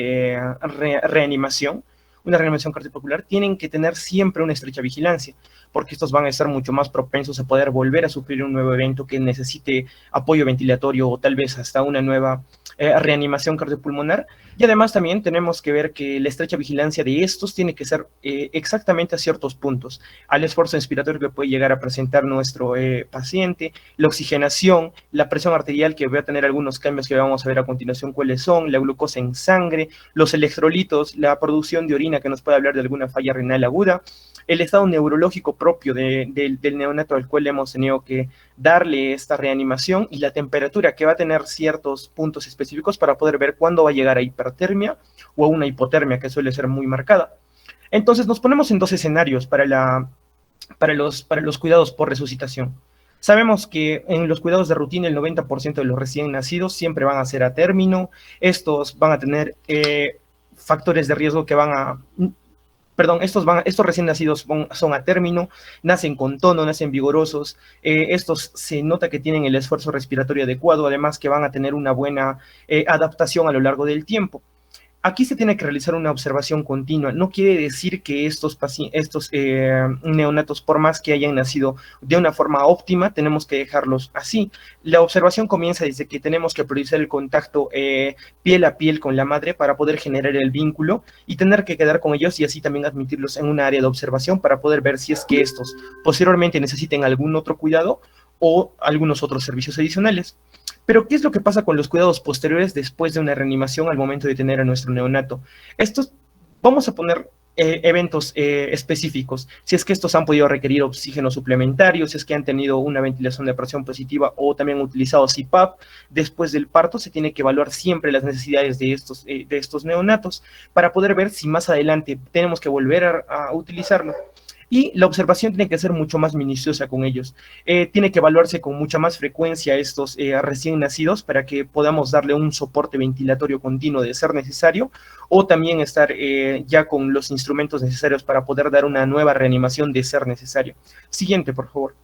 reanimación cardiovascular, tienen que tener siempre una estrecha vigilancia, porque estos van a estar mucho más propensos a poder volver a sufrir un nuevo evento que necesite apoyo ventilatorio o tal vez hasta una nueva reanimación cardiopulmonar. Y además también tenemos que ver que la estrecha vigilancia de estos tiene que ser exactamente a ciertos puntos: al esfuerzo inspiratorio que puede llegar a presentar nuestro paciente, la oxigenación, la presión arterial, que va a tener algunos cambios que vamos a ver a continuación cuáles son, la glucosa en sangre, los electrolitos, la producción de orina, que nos puede hablar de alguna falla renal aguda, el estado neurológico propio del neonato al cual hemos tenido que darle esta reanimación, y la temperatura, que va a tener ciertos puntos específicos para poder ver cuándo va a llegar a hipertermia o a una hipotermia, que suele ser muy marcada. Entonces nos ponemos en dos escenarios para los cuidados por resucitación. Sabemos que en los cuidados de rutina el 90% de los recién nacidos siempre van a ser a término. Estos van a tener factores de riesgo que van a... estos recién nacidos son a término, nacen con tono, nacen vigorosos, estos se nota que tienen el esfuerzo respiratorio adecuado, además que van a tener una buena adaptación a lo largo del tiempo. Aquí se tiene que realizar una observación continua. No quiere decir que estos neonatos, por más que hayan nacido de una forma óptima, tenemos que dejarlos así. La observación comienza desde que tenemos que priorizar el contacto piel a piel con la madre para poder generar el vínculo y tener que quedar con ellos, y así también admitirlos en un área de observación para poder ver si es que estos posteriormente necesiten algún otro cuidado o algunos otros servicios adicionales. Pero, ¿qué es lo que pasa con los cuidados posteriores después de una reanimación al momento de tener a nuestro neonato? Estos, vamos a poner eventos específicos. Si es que estos han podido requerir oxígeno suplementario, si es que han tenido una ventilación de presión positiva o también utilizado CPAP, después del parto se tiene que evaluar siempre las necesidades de estos neonatos para poder ver si más adelante tenemos que volver a utilizarlo. Y la observación tiene que ser mucho más minuciosa con ellos. Tiene que evaluarse con mucha más frecuencia a estos recién nacidos para que podamos darle un soporte ventilatorio continuo de ser necesario, o también estar ya con los instrumentos necesarios para poder dar una nueva reanimación de ser necesario. Siguiente, por favor.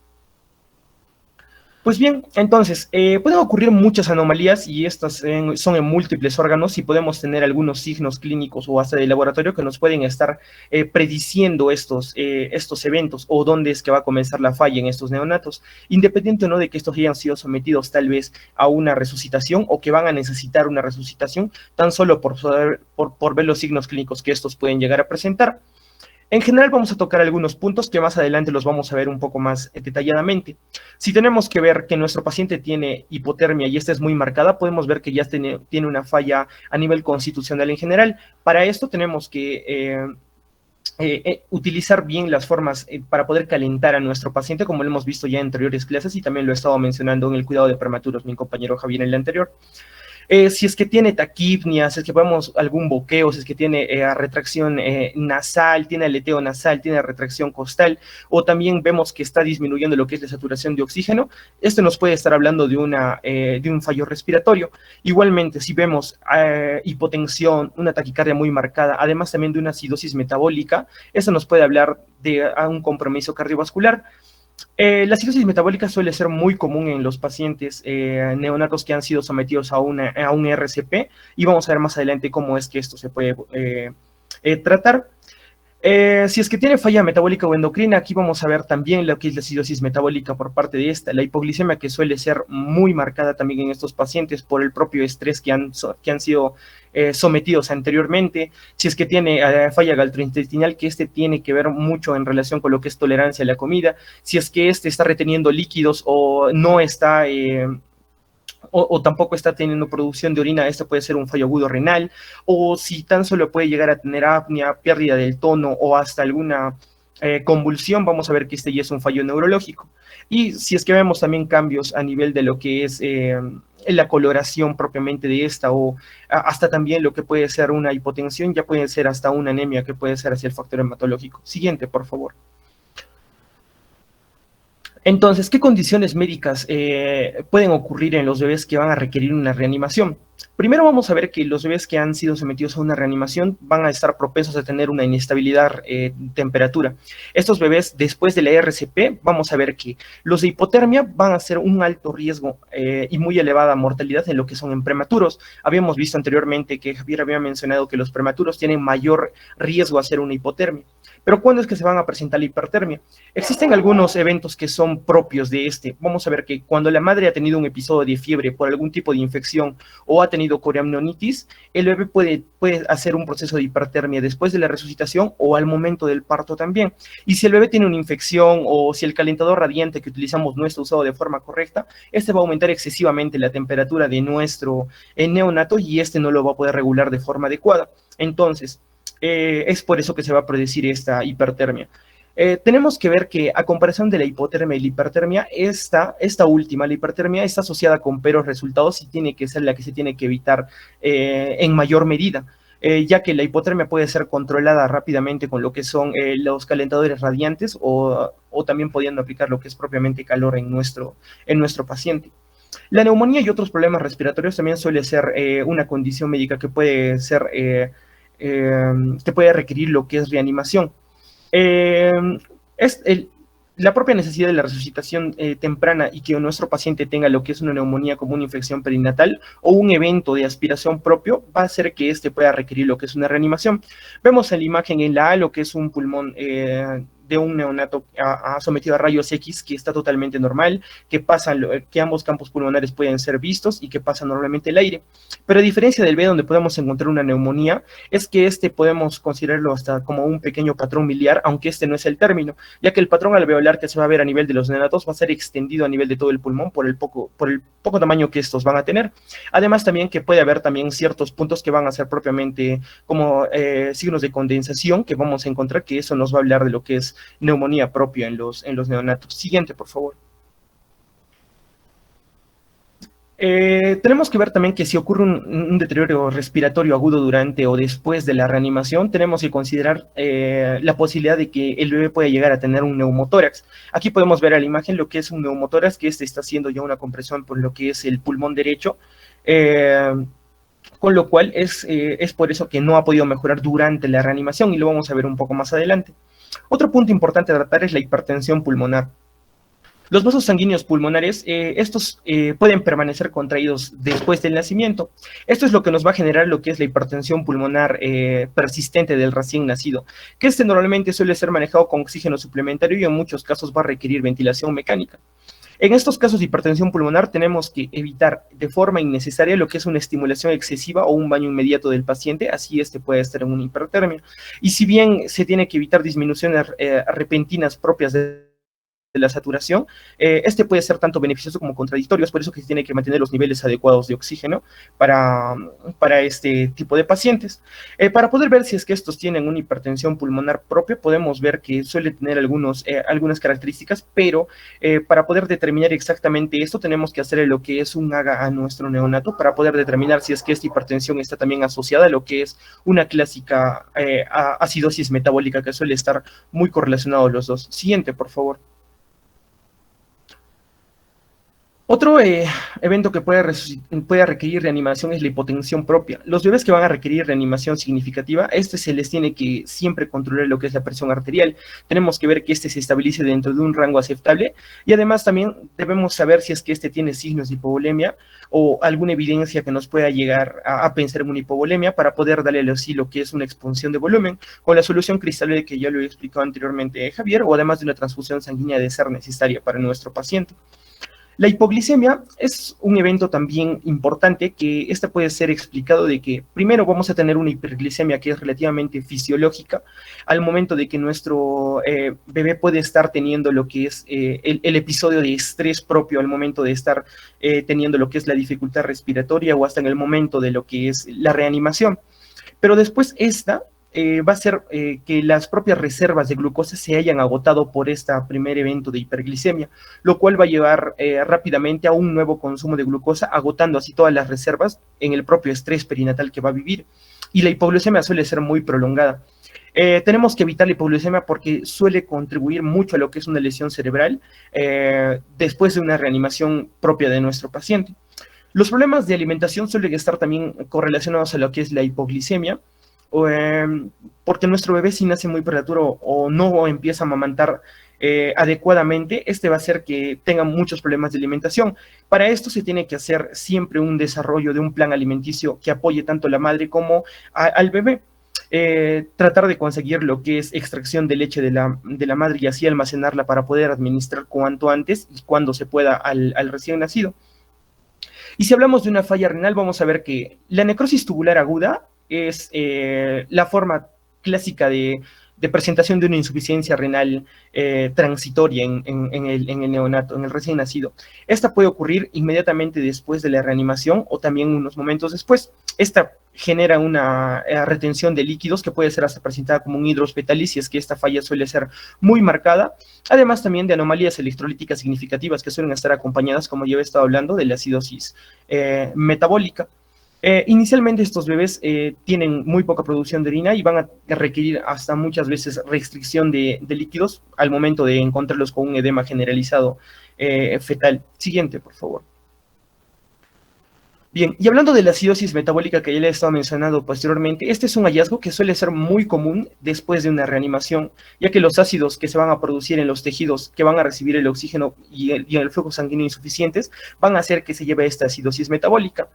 Pues bien, entonces, pueden ocurrir muchas anomalías y estas son en múltiples órganos y podemos tener algunos signos clínicos o hasta de laboratorio que nos pueden estar prediciendo estos eventos o dónde es que va a comenzar la falla en estos neonatos, independiente o no de que estos hayan sido sometidos tal vez a una resucitación o que van a necesitar una resucitación, tan solo por ver los signos clínicos que estos pueden llegar a presentar. En general vamos a tocar algunos puntos que más adelante los vamos a ver un poco más detalladamente. Si tenemos que ver que nuestro paciente tiene hipotermia y esta es muy marcada, podemos ver que ya tiene una falla a nivel constitucional en general. Para esto tenemos que utilizar bien las formas para poder calentar a nuestro paciente, como lo hemos visto ya en anteriores clases y también lo he estado mencionando en el cuidado de prematuros, mi compañero Javier en el anterior. Si es que tiene taquipnia, si es que vemos algún boqueo, si es que tiene retracción nasal, tiene aleteo nasal, tiene retracción costal, o también vemos que está disminuyendo lo que es la saturación de oxígeno, esto nos puede estar hablando de un fallo respiratorio. Igualmente, si vemos hipotensión, una taquicardia muy marcada, además también de una acidosis metabólica, eso nos puede hablar de un compromiso cardiovascular. La acidosis metabólica suele ser muy común en los pacientes neonatos que han sido sometidos a un RCP y vamos a ver más adelante cómo es que esto se puede tratar. Si es que tiene falla metabólica o endocrina, aquí vamos a ver también lo que es la acidosis metabólica por parte de esta, la hipoglicemia que suele ser muy marcada también en estos pacientes por el propio estrés que han sido sometidos anteriormente. Si es que tiene falla gastrointestinal, que tiene que ver mucho en relación con lo que es tolerancia a la comida. Si es que está reteniendo líquidos o no está... O tampoco está teniendo producción de orina, esto puede ser un fallo agudo renal, o si tan solo puede llegar a tener apnea, pérdida del tono o hasta alguna convulsión, vamos a ver que ya es un fallo neurológico. Y si es que vemos también cambios a nivel de lo que es la coloración propiamente de esta, o hasta también lo que puede ser una hipotensión, ya puede ser hasta una anemia que puede ser hacia el factor hematológico. Siguiente, por favor. Entonces, ¿qué condiciones médicas pueden ocurrir en los bebés que van a requerir una reanimación? Primero vamos a ver que los bebés que han sido sometidos a una reanimación van a estar propensos a tener una inestabilidad de temperatura. Estos bebés, después de la RCP, vamos a ver que los de hipotermia van a ser un alto riesgo y muy elevada mortalidad en lo que son en prematuros. Habíamos visto anteriormente que Javier había mencionado que los prematuros tienen mayor riesgo a hacer una hipotermia. Pero ¿cuándo es que se van a presentar la hipertermia? Existen algunos eventos que son propios de este. Vamos a ver que cuando la madre ha tenido un episodio de fiebre por algún tipo de infección o ha tenido coriamnionitis, el bebé puede hacer un proceso de hipertermia después de la resucitación o al momento del parto también. Y si el bebé tiene una infección o si el calentador radiante que utilizamos no está usado de forma correcta, este va a aumentar excesivamente la temperatura de nuestro neonato y este no lo va a poder regular de forma adecuada. Entonces, es por eso que se va a producir esta hipertermia. Tenemos que ver que a comparación de la hipotermia y la hipertermia, esta última, la hipertermia, está asociada con peores resultados y tiene que ser la que se tiene que evitar en mayor medida, ya que la hipotermia puede ser controlada rápidamente con lo que son los calentadores radiantes o también pudiendo aplicar lo que es propiamente calor en nuestro paciente. La neumonía y otros problemas respiratorios también suele ser una condición médica que puede ser... que puede requerir lo que es reanimación. La propia necesidad de la resucitación temprana y que nuestro paciente tenga lo que es una neumonía como una infección perinatal o un evento de aspiración propio va a hacer que pueda requerir lo que es una reanimación. Vemos en la imagen en la A lo que es un pulmón de un neonato sometido a rayos X, que está totalmente normal, que ambos campos pulmonares pueden ser vistos y que pasa normalmente el aire. Pero a diferencia del B, donde podemos encontrar una neumonía, es que podemos considerarlo hasta como un pequeño patrón miliar, aunque este no es el término, ya que el patrón alveolar que se va a ver a nivel de los neonatos va a ser extendido a nivel de todo el pulmón por el poco tamaño que estos van a tener. Además también que puede haber también ciertos puntos que van a ser propiamente como signos de condensación, que vamos a encontrar que eso nos va a hablar de lo que es neumonía propia en los neonatos. Siguiente, por favor. Tenemos que ver también que si ocurre un deterioro respiratorio agudo durante o después de la reanimación, tenemos que considerar la posibilidad de que el bebé pueda llegar a tener un neumotórax. Aquí podemos ver a la imagen lo que es un neumotórax, que está haciendo ya una compresión por lo que es el pulmón derecho, con lo cual es por eso que no ha podido mejorar durante la reanimación, y lo vamos a ver un poco más adelante. Otro punto importante a tratar es la hipertensión pulmonar. Los vasos sanguíneos pulmonares, estos pueden permanecer contraídos después del nacimiento. Esto es lo que nos va a generar lo que es la hipertensión pulmonar persistente del recién nacido, que normalmente suele ser manejado con oxígeno suplementario y en muchos casos va a requerir ventilación mecánica. En estos casos de hipertensión pulmonar tenemos que evitar de forma innecesaria lo que es una estimulación excesiva o un baño inmediato del paciente, así puede estar en una hipertermia. Y si bien se tiene que evitar disminuciones repentinas propias de la saturación, puede ser tanto beneficioso como contradictorio. Es por eso que se tiene que mantener los niveles adecuados de oxígeno para este tipo de pacientes. Para poder ver si es que estos tienen una hipertensión pulmonar propia, podemos ver que suele tener algunas características, pero para poder determinar exactamente esto, tenemos que hacer lo que es un AGA a nuestro neonato para poder determinar si es que esta hipertensión está también asociada a lo que es una clásica acidosis metabólica, que suele estar muy correlacionados los dos. Siguiente, por favor. Otro evento que puede requerir reanimación es la hipotensión propia. Los bebés que van a requerir reanimación significativa, se les tiene que siempre controlar lo que es la presión arterial. Tenemos que ver que se estabilice dentro de un rango aceptable, y además también debemos saber si es que tiene signos de hipovolemia o alguna evidencia que nos pueda llegar a pensar en una hipovolemia, para poder darle así lo que es una expunción de volumen con la solución cristalina que ya lo he explicado anteriormente Javier, o además de una transfusión sanguínea de ser necesaria para nuestro paciente. La hipoglicemia es un evento también importante, que puede ser explicado de que primero vamos a tener una hiperglicemia que es relativamente fisiológica al momento de que nuestro bebé puede estar teniendo lo que es el episodio de estrés propio al momento de estar teniendo lo que es la dificultad respiratoria, o hasta en el momento de lo que es la reanimación. Pero después va a ser que las propias reservas de glucosa se hayan agotado por este primer evento de hiperglicemia, lo cual va a llevar rápidamente a un nuevo consumo de glucosa, agotando así todas las reservas en el propio estrés perinatal que va a vivir. Y la hipoglucemia suele ser muy prolongada. Tenemos que evitar la hipoglucemia porque suele contribuir mucho a lo que es una lesión cerebral después de una reanimación propia de nuestro paciente. Los problemas de alimentación suelen estar también correlacionados a lo que es la hipoglicemia, porque nuestro bebé, si nace muy prematuro o no empieza a amamantar adecuadamente, va a hacer que tenga muchos problemas de alimentación. Para esto se tiene que hacer siempre un desarrollo de un plan alimenticio que apoye tanto a la madre como al bebé. Tratar de conseguir lo que es extracción de leche de la madre y así almacenarla para poder administrar cuanto antes y cuando se pueda al recién nacido. Y si hablamos de una falla renal, vamos a ver que la necrosis tubular aguda es la forma clásica de presentación de una insuficiencia renal transitoria en el neonato, en el recién nacido. Esta puede ocurrir inmediatamente después de la reanimación o también unos momentos después. Esta genera una retención de líquidos que puede ser hasta presentada como un hidrospetalis, si es que esta falla suele ser muy marcada, además también de anomalías electrolíticas significativas que suelen estar acompañadas, como ya he estado hablando, de la acidosis metabólica. Inicialmente estos bebés tienen muy poca producción de orina y van a requerir hasta muchas veces restricción de líquidos al momento de encontrarlos con un edema generalizado fetal. Siguiente, por favor. Bien, y hablando de la acidosis metabólica que ya le he estado mencionando posteriormente, es un hallazgo que suele ser muy común después de una reanimación, ya que los ácidos que se van a producir en los tejidos que van a recibir el oxígeno y el flujo sanguíneo insuficientes van a hacer que se lleve esta acidosis metabólica.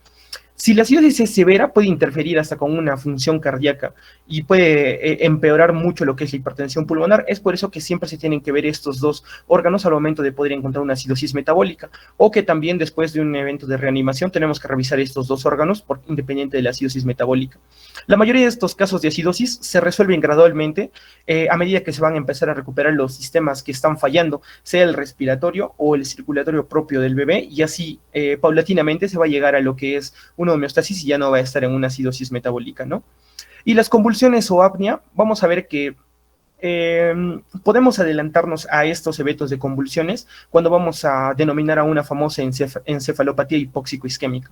Si la acidosis es severa, puede interferir hasta con una función cardíaca y puede empeorar mucho lo que es la hipertensión pulmonar. Es por eso que siempre se tienen que ver estos dos órganos al momento de poder encontrar una acidosis metabólica, o que también después de un evento de reanimación tenemos que revisar estos dos órganos independiente de la acidosis metabólica. La mayoría de estos casos de acidosis se resuelven gradualmente a medida que se van a empezar a recuperar los sistemas que están fallando, sea el respiratorio o el circulatorio propio del bebé, y así paulatinamente se va a llegar a lo que es una homeostasis y ya no va a estar en una acidosis metabólica, ¿no? Y las convulsiones o apnea, vamos a ver que podemos adelantarnos a estos eventos de convulsiones cuando vamos a denominar a una famosa encefalopatía hipóxico-isquémica.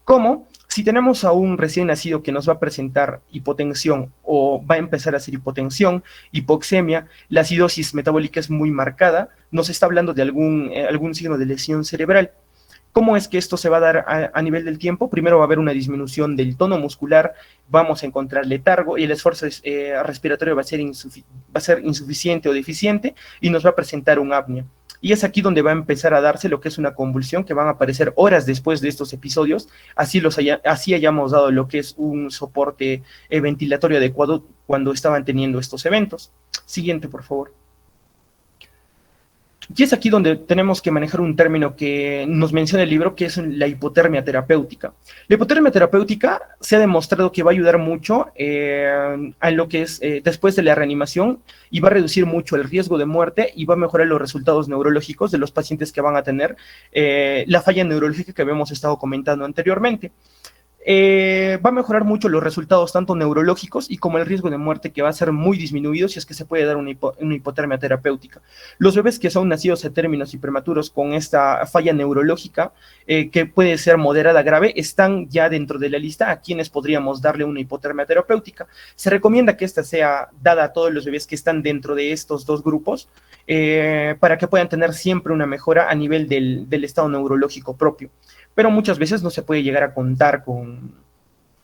Como si tenemos a un recién nacido que nos va a presentar hipotensión o va a empezar a hacer hipotensión, hipoxemia, la acidosis metabólica es muy marcada, nos está hablando de algún signo de lesión cerebral. ¿Cómo es que esto se va a dar a nivel del tiempo? Primero va a haber una disminución del tono muscular, vamos a encontrar letargo y el esfuerzo respiratorio va a ser insuficiente o deficiente y nos va a presentar un apnea. Y es aquí donde va a empezar a darse lo que es una convulsión, que van a aparecer horas después de estos episodios, así hayamos dado lo que es un soporte ventilatorio adecuado cuando estaban teniendo estos eventos. Siguiente, por favor. Y es aquí donde tenemos que manejar un término que nos menciona el libro, que es la hipotermia terapéutica. La hipotermia terapéutica se ha demostrado que va a ayudar mucho a lo que es después de la reanimación, y va a reducir mucho el riesgo de muerte y va a mejorar los resultados neurológicos de los pacientes que van a tener la falla neurológica que habíamos estado comentando anteriormente. Va a mejorar mucho los resultados tanto neurológicos y como el riesgo de muerte, que va a ser muy disminuido si es que se puede dar una hipotermia terapéutica. Los bebés que son nacidos a términos y prematuros con esta falla neurológica, que puede ser moderada grave, están ya dentro de la lista a quienes podríamos darle una hipotermia terapéutica. Se recomienda que esta sea dada a todos los bebés que están dentro de estos dos grupos, para que puedan tener siempre una mejora a nivel del estado neurológico propio. Pero muchas veces no se puede llegar a contar con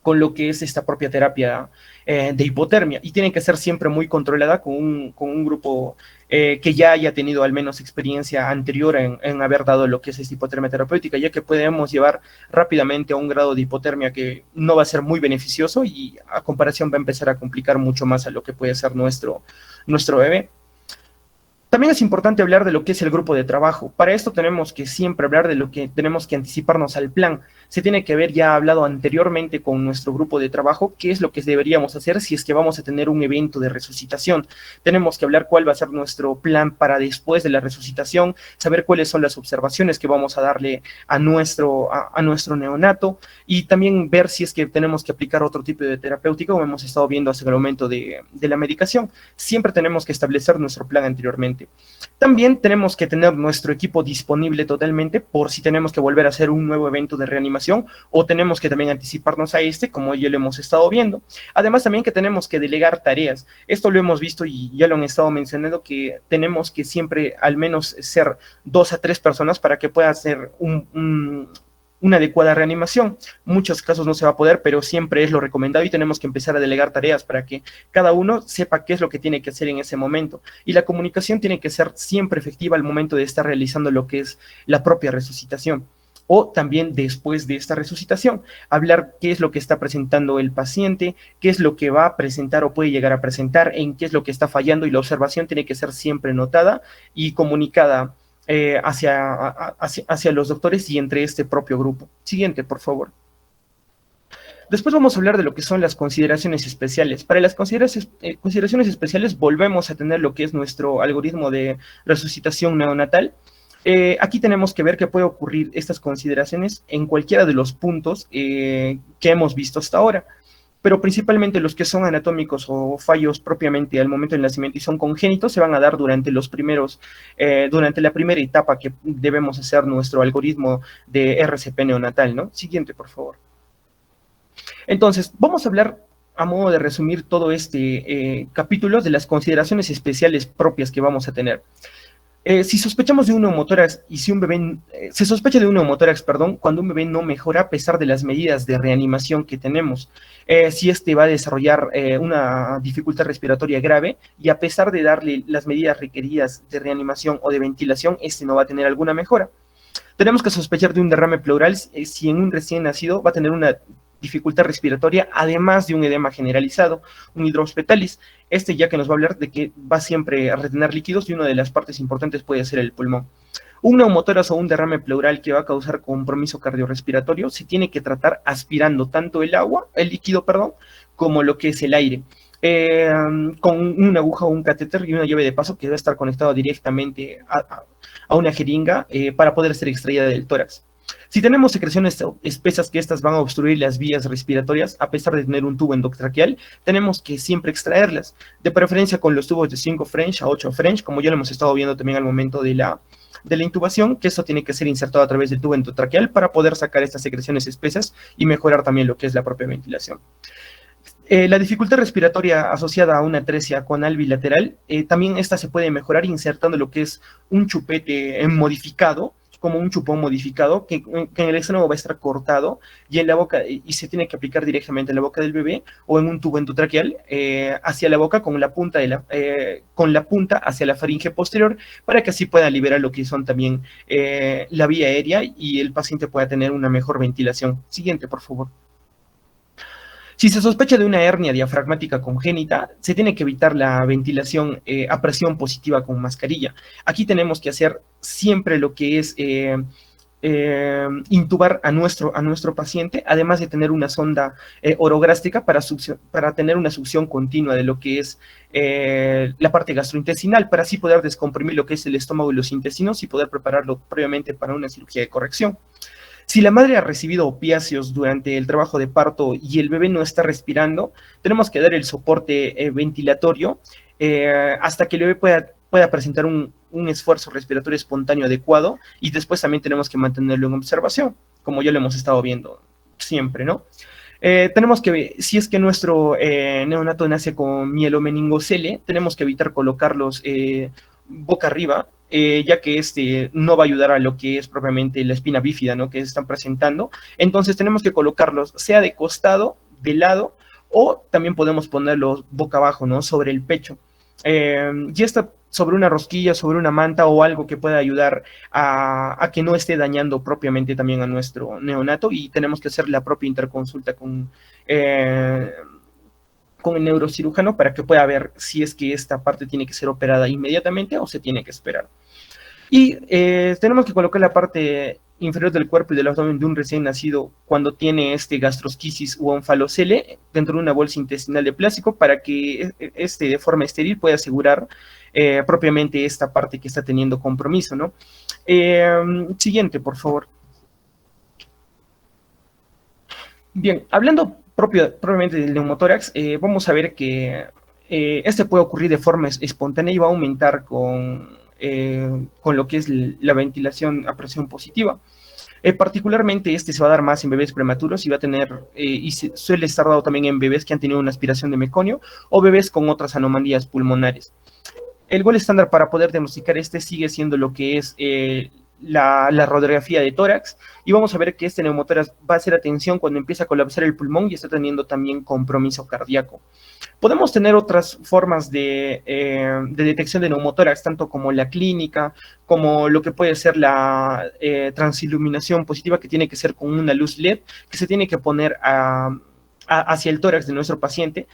lo que es esta propia terapia de hipotermia, y tiene que ser siempre muy controlada con un grupo que ya haya tenido al menos experiencia anterior en haber dado lo que es esta hipotermia terapéutica, ya que podemos llevar rápidamente a un grado de hipotermia que no va a ser muy beneficioso y a comparación va a empezar a complicar mucho más a lo que puede ser nuestro bebé. También es importante hablar de lo que es el grupo de trabajo. Para esto tenemos que siempre hablar de lo que tenemos que anticiparnos al plan. Se tiene que haber ya hablado anteriormente con nuestro grupo de trabajo qué es lo que deberíamos hacer si es que vamos a tener un evento de resucitación. Tenemos que hablar cuál va a ser nuestro plan para después de la resucitación, saber cuáles son las observaciones que vamos a darle a nuestro neonato, y también ver si es que tenemos que aplicar otro tipo de terapéutica, como hemos estado viendo hasta el momento de la medicación. Siempre tenemos que establecer nuestro plan anteriormente. También tenemos que tener nuestro equipo disponible totalmente por si tenemos que volver a hacer un nuevo evento de reanimación, o tenemos que también anticiparnos a como ya lo hemos estado viendo. Además también que tenemos que delegar tareas. Esto lo hemos visto y ya lo han estado mencionando, que tenemos que siempre al menos ser 2 a 3 personas para que pueda hacer una adecuada reanimación. En muchos casos no se va a poder, pero siempre es lo recomendado y tenemos que empezar a delegar tareas para que cada uno sepa qué es lo que tiene que hacer en ese momento. Y la comunicación tiene que ser siempre efectiva al momento de estar realizando lo que es la propia resucitación, o también después de esta resucitación, hablar qué es lo que está presentando el paciente, qué es lo que va a presentar o puede llegar a presentar, en qué es lo que está fallando, y la observación tiene que ser siempre notada y comunicada hacia los doctores y entre este propio grupo. Siguiente, por favor. Después vamos a hablar de lo que son las consideraciones especiales. Para las consideraciones especiales volvemos a tener lo que es nuestro algoritmo de resucitación neonatal. Aquí tenemos que ver que puede ocurrir estas consideraciones en cualquiera de los puntos que hemos visto hasta ahora, pero principalmente los que son anatómicos o fallos propiamente al momento del nacimiento y son congénitos se van a dar durante durante la primera etapa que debemos hacer nuestro algoritmo de RCP neonatal, ¿no? Siguiente, por favor. Entonces, vamos a hablar a modo de resumir todo este capítulo de las consideraciones especiales propias que vamos a tener. Si sospechamos de un neumotórax y si un bebé, se sospecha de un neumotórax, cuando un bebé no mejora a pesar de las medidas de reanimación que tenemos, si este va a desarrollar una dificultad respiratoria grave y a pesar de darle las medidas requeridas de reanimación o de ventilación, este no va a tener alguna mejora. Tenemos que sospechar de un derrame pleural si en un recién nacido va a tener una dificultad respiratoria, además de un edema generalizado, un hidrospetalis. Ya que nos va a hablar de que va siempre a retener líquidos y una de las partes importantes puede ser el pulmón. Un neumotórax o un derrame pleural que va a causar compromiso cardiorrespiratorio se tiene que tratar aspirando tanto el líquido, como lo que es el aire. Con una aguja o un catéter y una llave de paso que debe estar conectado directamente a una jeringa para poder ser extraída del tórax. Si tenemos secreciones espesas que estas van a obstruir las vías respiratorias, a pesar de tener un tubo endotraqueal, tenemos que siempre extraerlas, de preferencia con los tubos de 5 French a 8 French, como ya lo hemos estado viendo también al momento de la intubación, que eso tiene que ser insertado a través del tubo endotraqueal para poder sacar estas secreciones espesas y mejorar también lo que es la propia ventilación. La dificultad respiratoria asociada a una atresia conal bilateral, también esta se puede mejorar insertando lo que es un chupete modificado, como un chupón modificado, que en el extremo va a estar cortado y en la boca, y se tiene que aplicar directamente en la boca del bebé o en un tubo endotraqueal hacia la boca con la punta hacia la faringe posterior, para que así pueda liberar lo que son también la vía aérea y el paciente pueda tener una mejor ventilación. Siguiente, por favor. Si se sospecha de una hernia diafragmática congénita, se tiene que evitar la ventilación a presión positiva con mascarilla. Aquí tenemos que hacer siempre lo que es intubar a nuestro paciente, además de tener una sonda orogástrica para tener una succión continua de lo que es la parte gastrointestinal, para así poder descomprimir lo que es el estómago y los intestinos y poder prepararlo previamente para una cirugía de corrección. Si la madre ha recibido opiáceos durante el trabajo de parto y el bebé no está respirando, tenemos que dar el soporte ventilatorio hasta que el bebé pueda presentar un esfuerzo respiratorio espontáneo adecuado, y después también tenemos que mantenerlo en observación, como ya lo hemos estado viendo siempre, ¿no? Tenemos que ver, si es que nuestro neonato nace con mielomeningocele, tenemos que evitar colocarlos boca arriba, ya que no va a ayudar a lo que es propiamente la espina bífida, ¿no?, que están presentando. Entonces tenemos que colocarlos sea de costado, de lado, o también podemos ponerlos boca abajo, ¿no?, sobre el pecho. Y sobre una rosquilla, sobre una manta o algo que pueda ayudar a que no esté dañando propiamente también a nuestro neonato, y tenemos que hacer la propia interconsulta con el neurocirujano para que pueda ver si es que esta parte tiene que ser operada inmediatamente o se tiene que esperar. Y tenemos que colocar la parte inferior del cuerpo y del abdomen de un recién nacido cuando tiene gastrosquisis u onfalocele dentro de una bolsa intestinal de plástico, para que de forma estéril pueda asegurar propiamente esta parte que está teniendo compromiso, ¿no? Siguiente, por favor. Bien, hablando propiamente del neumotórax, vamos a ver que puede ocurrir de forma espontánea y va a aumentar con lo que es la ventilación a presión positiva. Particularmente se va a dar más en bebés prematuros y va a tener, suele estar dado también en bebés que han tenido una aspiración de meconio o bebés con otras anomalías pulmonares. El gol estándar para poder diagnosticar sigue siendo lo que es la radiografía de tórax, y vamos a ver que neumotórax va a hacer atención cuando empieza a colapsar el pulmón y está teniendo también compromiso cardíaco. Podemos tener otras formas de detección de neumotórax, tanto como la clínica, como lo que puede ser la transiluminación positiva, que tiene que ser con una luz LED, que se tiene que poner hacia el tórax de nuestro paciente,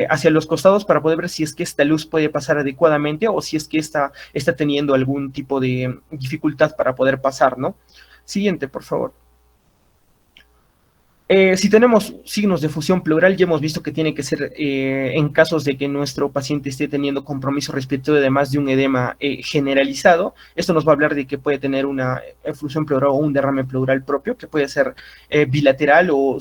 hacia los costados, para poder ver si es que esta luz puede pasar adecuadamente o si es que está teniendo algún tipo de dificultad para poder pasar, ¿no? Siguiente, por favor. Si tenemos signos de fusión pleural, ya hemos visto que tiene que ser en casos de que nuestro paciente esté teniendo compromiso respiratorio, además de un edema generalizado. Esto nos va a hablar de que puede tener una eflusión pleural o un derrame pleural propio, que puede ser bilateral o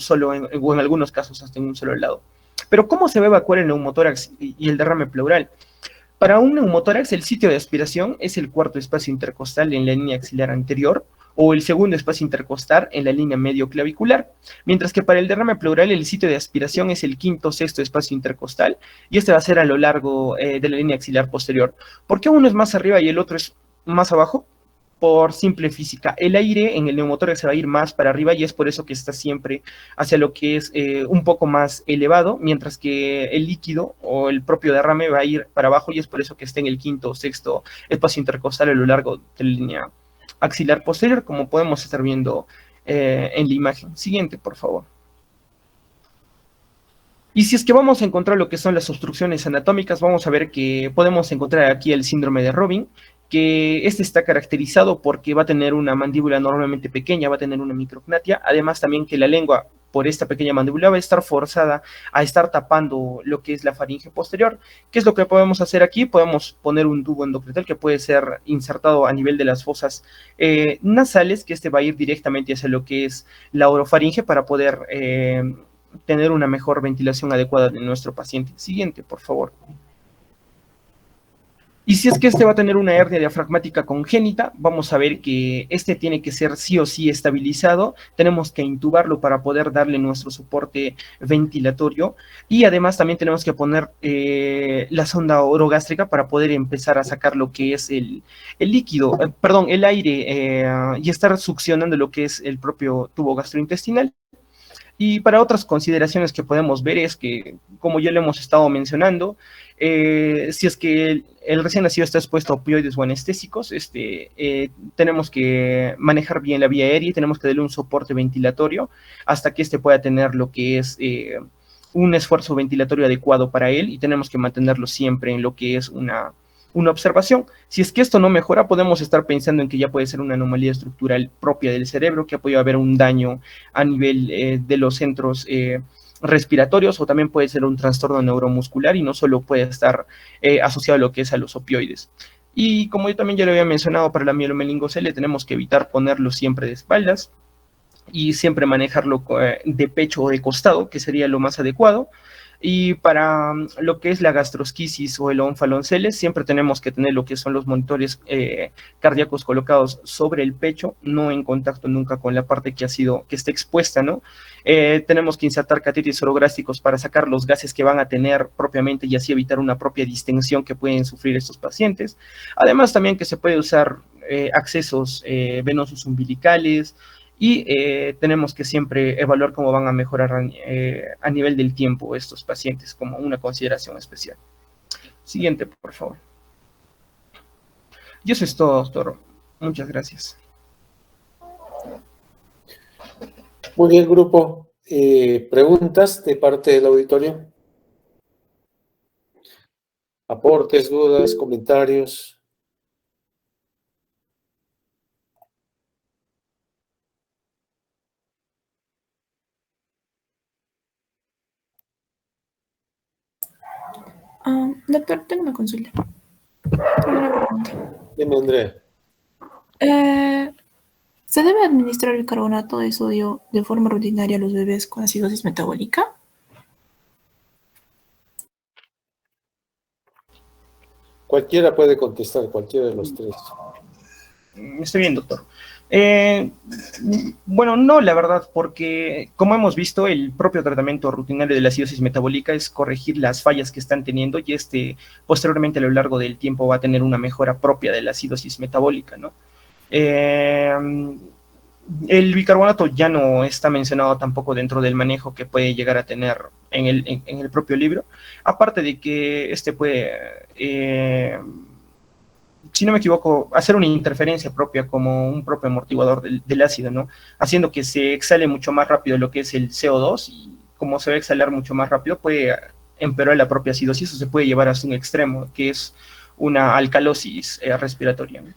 en algunos casos hasta en un solo lado. Pero ¿cómo se va a evacuar el neumotórax y el derrame pleural? Para un neumotórax, el sitio de aspiración es el cuarto espacio intercostal en la línea axilar anterior, o el segundo espacio intercostal en la línea medio clavicular, mientras que para el derrame pleural el sitio de aspiración es el quinto o sexto espacio intercostal, y va a ser a lo largo de la línea axilar posterior. ¿Por qué uno es más arriba y el otro es más abajo? Por simple física. El aire en el neumotórax se va a ir más para arriba, y es por eso que está siempre hacia lo que es un poco más elevado, mientras que el líquido o el propio derrame va a ir para abajo, y es por eso que está en el quinto o sexto espacio intercostal a lo largo de la línea axilar posterior, como podemos estar viendo en la imagen. Siguiente, por favor. Y si es que vamos a encontrar lo que son las obstrucciones anatómicas, vamos a ver que podemos encontrar aquí el síndrome de Robin, que este está caracterizado porque va a tener una mandíbula normalmente pequeña, va a tener una micrognatia, además también que la lengua por esta pequeña mandíbula va a estar forzada a estar tapando lo que es la faringe posterior. ¿Qué es lo que podemos hacer aquí? Podemos poner un tubo endocretal que puede ser insertado a nivel de las fosas nasales, que este va a ir directamente hacia lo que es la orofaringe para poder tener una mejor ventilación adecuada de nuestro paciente. Siguiente, por favor. Y si es que este va a tener una hernia diafragmática congénita, vamos a ver que este tiene que ser sí o sí estabilizado, tenemos que intubarlo para poder darle nuestro soporte ventilatorio, y además también tenemos que poner la sonda orogástrica para poder empezar a sacar lo que es el líquido, perdón, el aire, y estar succionando lo que es el propio tubo gastrointestinal. Y para otras consideraciones que podemos ver es que, como ya lo hemos estado mencionando, si es que el recién nacido está expuesto a opioides o anestésicos, tenemos que manejar bien la vía aérea y tenemos que darle un soporte ventilatorio hasta que pueda tener lo que es un esfuerzo ventilatorio adecuado para él, y tenemos que mantenerlo siempre en lo que es una observación. Si es que esto no mejora, podemos estar pensando en que ya puede ser una anomalía estructural propia del cerebro, que ha podido haber un daño a nivel de los centros respiratorios, o también puede ser un trastorno neuromuscular y no solo puede estar asociado a lo que es a los opioides. Y como yo también ya lo había mencionado, para la mielomeningocele tenemos que evitar ponerlo siempre de espaldas y siempre manejarlo de pecho o de costado, que sería lo más adecuado. Y para lo que es la gastrosquisis o el onfalonceles, siempre tenemos que tener lo que son los monitores cardíacos colocados sobre el pecho, no en contacto nunca con la parte que esté expuesta, ¿no? Tenemos que insertar catéteres orogástricos para sacar los gases que van a tener propiamente y así evitar una propia distensión que pueden sufrir estos pacientes. Además también que se puede usar accesos venosos umbilicales, y tenemos que siempre evaluar cómo van a mejorar a nivel del tiempo estos pacientes como una consideración especial. Siguiente, por favor. Y eso es todo, doctor. Muchas gracias. Muy bien, grupo. ¿Preguntas de parte del auditorio? ¿Aportes, dudas, comentarios? Doctor, tengo una consulta. Tengo una pregunta. Dime, Andrea. ¿Se debe administrar el carbonato de sodio de forma rutinaria a los bebés con acidosis metabólica? Cualquiera puede contestar, cualquiera de los tres. Estoy bien, doctor. Bueno, no, la verdad, porque como hemos visto, el propio tratamiento rutinario de la acidosis metabólica es corregir las fallas que están teniendo, y posteriormente a lo largo del tiempo va a tener una mejora propia de la acidosis metabólica, ¿no? El bicarbonato ya no está mencionado tampoco dentro del manejo que puede llegar a tener en el propio libro, aparte de que puede, si no me equivoco, hacer una interferencia propia como un propio amortiguador del ácido, ¿no? Haciendo que se exhale mucho más rápido lo que es el CO2, y como se va a exhalar mucho más rápido, puede empeorar la propia acidosis, o se puede llevar hasta un extremo, que es una alcalosis respiratoria, ¿no?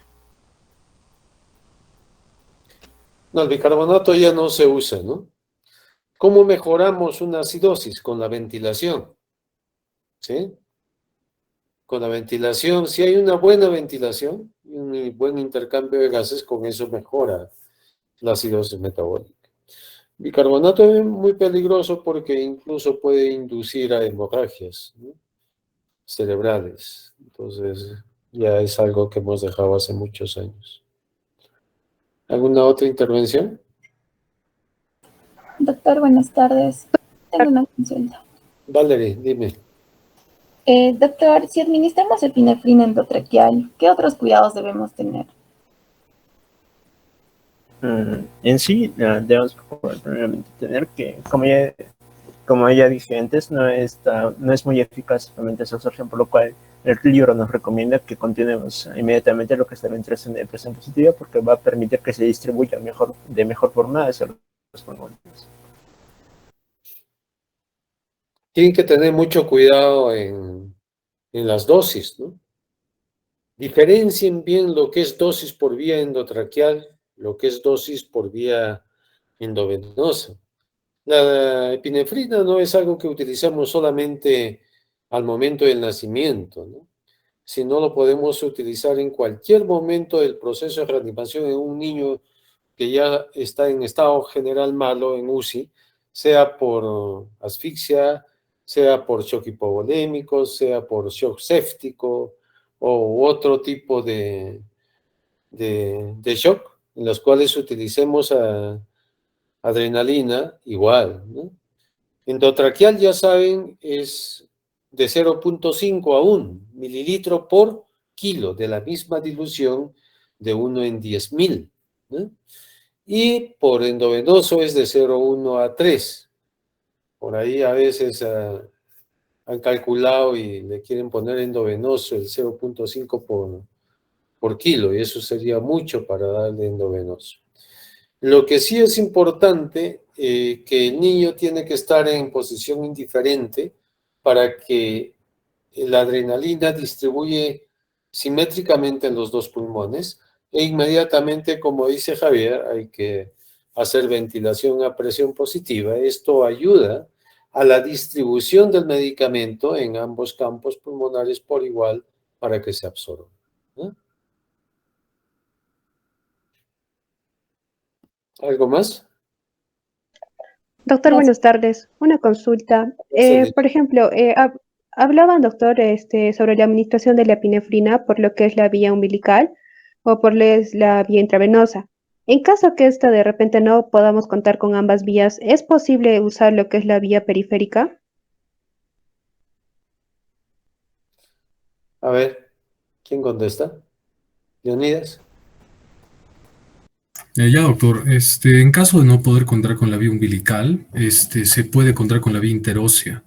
No, el bicarbonato ya no se usa, ¿no? ¿Cómo mejoramos una acidosis? Con la ventilación, ¿sí? Con la ventilación, si hay una buena ventilación y un buen intercambio de gases, con eso mejora la acidosis metabólica. Bicarbonato es muy peligroso porque incluso puede inducir a hemorragias, ¿no?, cerebrales. Entonces, ya es algo que hemos dejado hace muchos años. ¿Alguna otra intervención? Doctor, buenas tardes. Tengo una consulta. Valerie, dime. Doctor, si administramos epinefrina endotraqueal, ¿qué otros cuidados debemos tener? En sí, debemos primeramente tener que, como ya como ella dice antes, no es muy eficaz simplemente esa absorción, por lo cual el libro nos recomienda que continuemos inmediatamente lo que está en de presión positiva, porque va a permitir que se distribuya de mejor forma hacia los pulmones. Tienen que tener mucho cuidado en las dosis, ¿no? Diferencien bien lo que es dosis por vía endotraqueal, lo que es dosis por vía endovenosa. La epinefrina no es algo que utilizamos solamente al momento del nacimiento, ¿no? Sino lo podemos utilizar en cualquier momento del proceso de reanimación en un niño que ya está en estado general malo en UCI, sea por asfixia, sea por shock hipovolémico, sea por shock séptico o otro tipo de shock, en los cuales utilicemos adrenalina igual, ¿no? Endotraqueal, ya saben, es de 0,5 a 1 mililitro por kilo, de la misma dilución de 1 en 10.000, ¿no? Y por endovenoso es de 0,1 a 3. Por ahí a veces han calculado y le quieren poner endovenoso el 0,5 por kilo, y eso sería mucho para darle endovenoso. Lo que sí es importante, que el niño tiene que estar en posición indiferente para que la adrenalina distribuye simétricamente en los dos pulmones e inmediatamente, como dice Javier, hay que hacer ventilación a presión positiva. Esto ayuda a la distribución del medicamento en ambos campos pulmonares por igual para que se absorba, ¿no? ¿Algo más? Doctor, buenas tardes. Una consulta. Por ejemplo, hablaban, doctor, sobre la administración de la epinefrina por lo que es la vía umbilical o por la vía intravenosa. En caso que esta de repente no podamos contar con ambas vías, ¿es posible usar lo que es la vía periférica? A ver, ¿quién contesta? Leonidas. Ya, doctor, en caso de no poder contar con la vía umbilical, se puede contar con la vía interósea.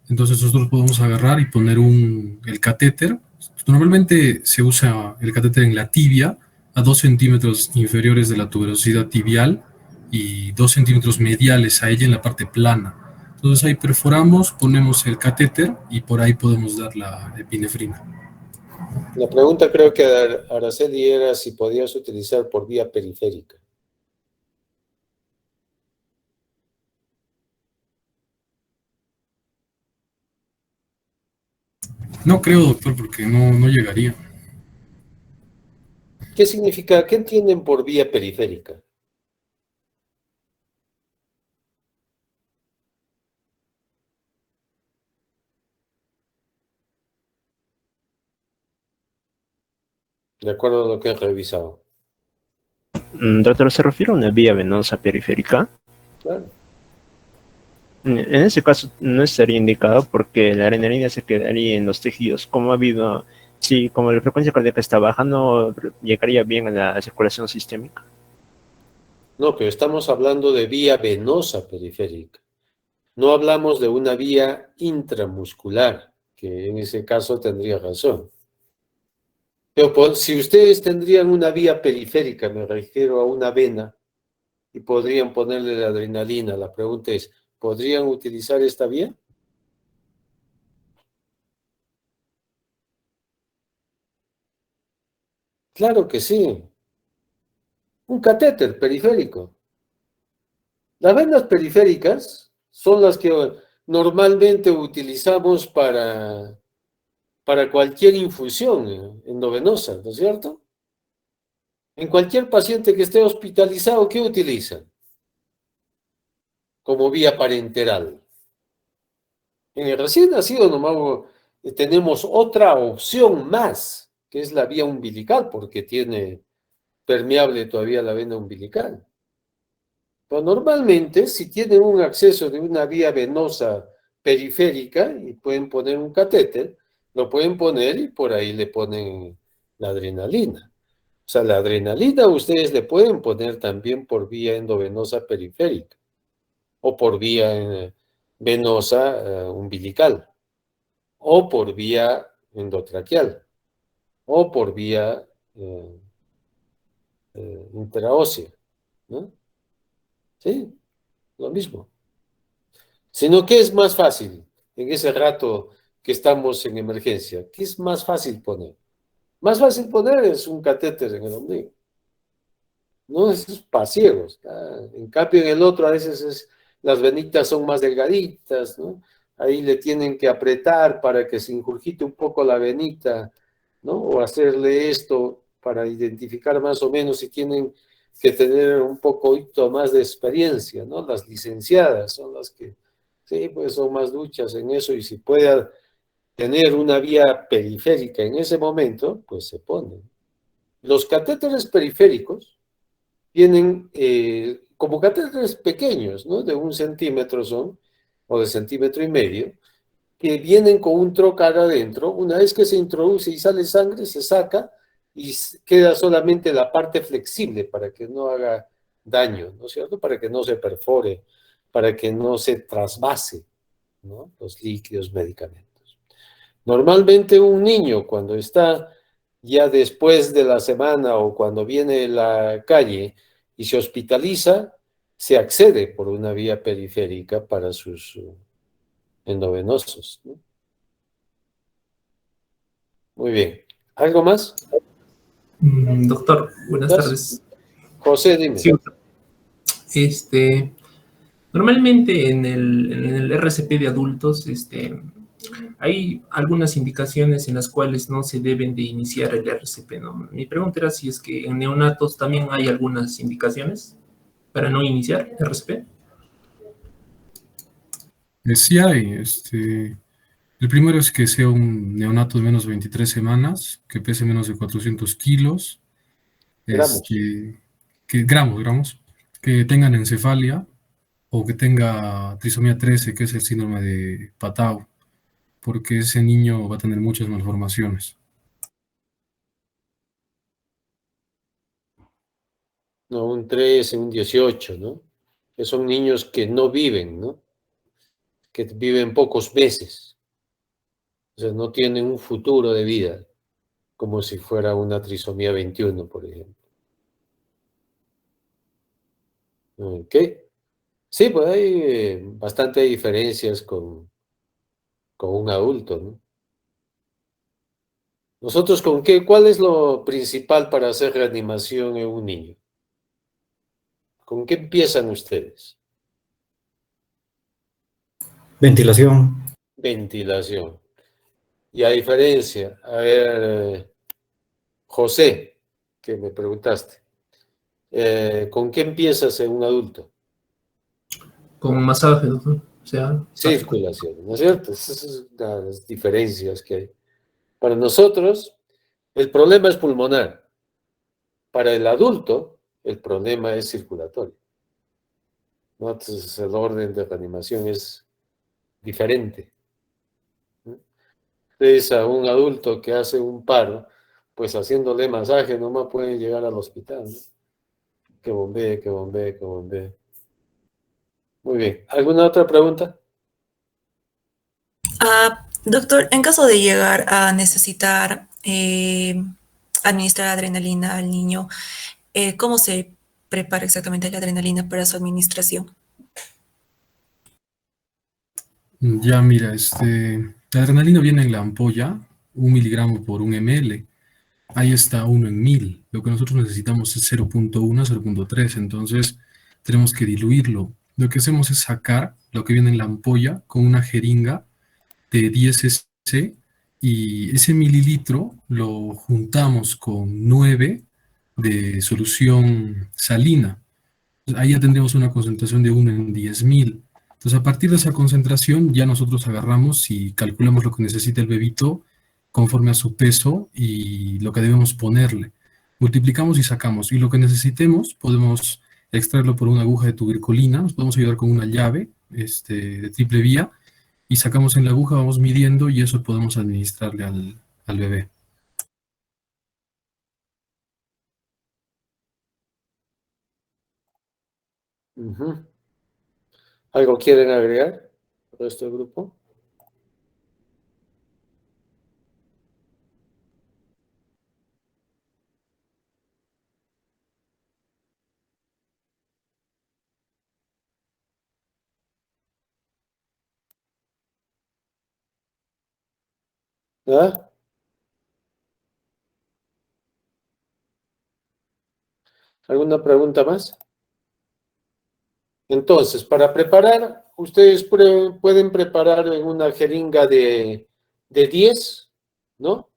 Entonces nosotros podemos agarrar y poner el catéter. Normalmente se usa el catéter en la tibia, a 2 centímetros inferiores de la tuberosidad tibial y 2 centímetros mediales a ella en la parte plana. Entonces ahí perforamos, ponemos el catéter y por ahí podemos dar la epinefrina. La pregunta creo que Araceli era si podías utilizar por vía periférica. No creo, doctor, porque no llegaría. ¿Qué significa? ¿Qué entienden por vía periférica? De acuerdo a lo que he revisado. Doctor, ¿se refiere a una vía venosa periférica? Claro. En ese caso no estaría indicado porque la adrenalina se quedaría en los tejidos. Como la frecuencia cardíaca está baja, no llegaría bien a la circulación sistémica. No, pero estamos hablando de vía venosa periférica. No hablamos de una vía intramuscular, que en ese caso tendría razón. Pero si ustedes tendrían una vía periférica, me refiero a una vena, y podrían ponerle la adrenalina, la pregunta es, ¿podrían utilizar esta vía? Claro que sí. Un catéter periférico. Las venas periféricas son las que normalmente utilizamos para cualquier infusión endovenosa, ¿no es cierto? En cualquier paciente que esté hospitalizado, ¿qué utilizan como vía parenteral? En el recién nacido nomás tenemos otra opción más, que es la vía umbilical, porque tiene permeable todavía la vena umbilical. Pero normalmente, si tienen un acceso de una vía venosa periférica y pueden poner un catéter, lo pueden poner y por ahí le ponen la adrenalina. O sea, la adrenalina ustedes le pueden poner también por vía endovenosa periférica o por vía venosa umbilical, o por vía endotraqueal, o por vía intraósea, ¿no? Sí, lo mismo. Sino, ¿qué es más fácil en ese rato que estamos en emergencia? ¿Qué es más fácil poner? Más fácil poner es un catéter en el ombligo. No es para ciegos. En cambio, en el otro a veces las venitas son más delgaditas, ¿no? Ahí le tienen que apretar para que se ingurgite un poco la venita, ¿no? O hacerle esto para identificar más o menos si tienen que tener un poco más de experiencia, ¿no? Las licenciadas son las que, sí, pues son más duchas en eso y si puede tener una vía periférica en ese momento, pues se pone. Los catéteres periféricos tienen como catéteres pequeños, ¿no? De 1 centímetro son, o de 1,5 centímetros, que vienen con un trocar adentro. Una vez que se introduce y sale sangre, se saca y queda solamente la parte flexible para que no haga daño, ¿no es cierto? Para que no se perfore, para que no se trasvase, ¿no? Los líquidos, medicamentos. Normalmente un niño cuando está ya después de la semana o cuando viene de la calle y se hospitaliza, se accede por una vía periférica para sus endovenosos, ¿no? Muy bien. ¿Algo más? Doctor, buenas ¿Estás? tardes. José, dime. Sí, doctor. Normalmente en el RCP de adultos, hay algunas indicaciones en las cuales no se deben de iniciar el RCP, ¿no? Mi pregunta era si es que en neonatos también hay algunas indicaciones para no iniciar RCP. Sí hay, el primero es que sea un neonato de menos de 23 semanas, que pese menos de 400 kilos, Gramos. gramos, que tengan encefalia o que tenga trisomía 13, que es el síndrome de Patau, porque ese niño va a tener muchas malformaciones. No, un 13, un 18, ¿no? Que son niños que no viven, ¿no? Que viven pocos meses. O sea, no tienen un futuro de vida, como si fuera una trisomía 21, por ejemplo. ¿Ok? Sí, pues hay bastante diferencias con un adulto, ¿no? Nosotros, ¿cuál es lo principal para hacer reanimación en un niño? ¿Con qué empiezan ustedes? Ventilación. Ventilación. Y a diferencia, a ver, José, que me preguntaste, ¿con qué empiezas en un adulto? Con masaje, doctor. O sea, básico. Circulación, ¿no es cierto? Esas son las diferencias que hay. Para nosotros, el problema es pulmonar. Para el adulto, el problema es circulatorio, ¿no? Entonces, el orden de reanimación es diferente, ¿no? Entonces, a un adulto que hace un paro, pues haciéndole masaje nomás puede llegar al hospital, ¿no? Que bombee, que bombee, que bombee. Muy bien. ¿Alguna otra pregunta? Doctor, en caso de llegar a necesitar administrar adrenalina al niño, ¿cómo se prepara exactamente la adrenalina para su administración? Ya, mira, la adrenalina viene en la ampolla, 1 miligramo por 1 ml. Ahí está 1 en 1000. Lo que nosotros necesitamos es 0,1, 0,3. Entonces, tenemos que diluirlo. Lo que hacemos es sacar lo que viene en la ampolla con una jeringa de 10 cc y ese mililitro lo juntamos con 9 de solución salina. Ahí ya tendríamos una concentración de 1 en 10.000. Entonces, a partir de esa concentración, ya nosotros agarramos y calculamos lo que necesita el bebito conforme a su peso y lo que debemos ponerle. Multiplicamos y sacamos. Y lo que necesitemos, podemos extraerlo por una aguja de tuberculina, nos podemos ayudar con una llave de triple vía y sacamos en la aguja, vamos midiendo y eso podemos administrarle al bebé. Ujú. ¿Algo quieren agregar? resto del grupo? ¿Ah? ¿Alguna pregunta más? Entonces, para preparar, ustedes pueden preparar en una jeringa de 10, ¿no?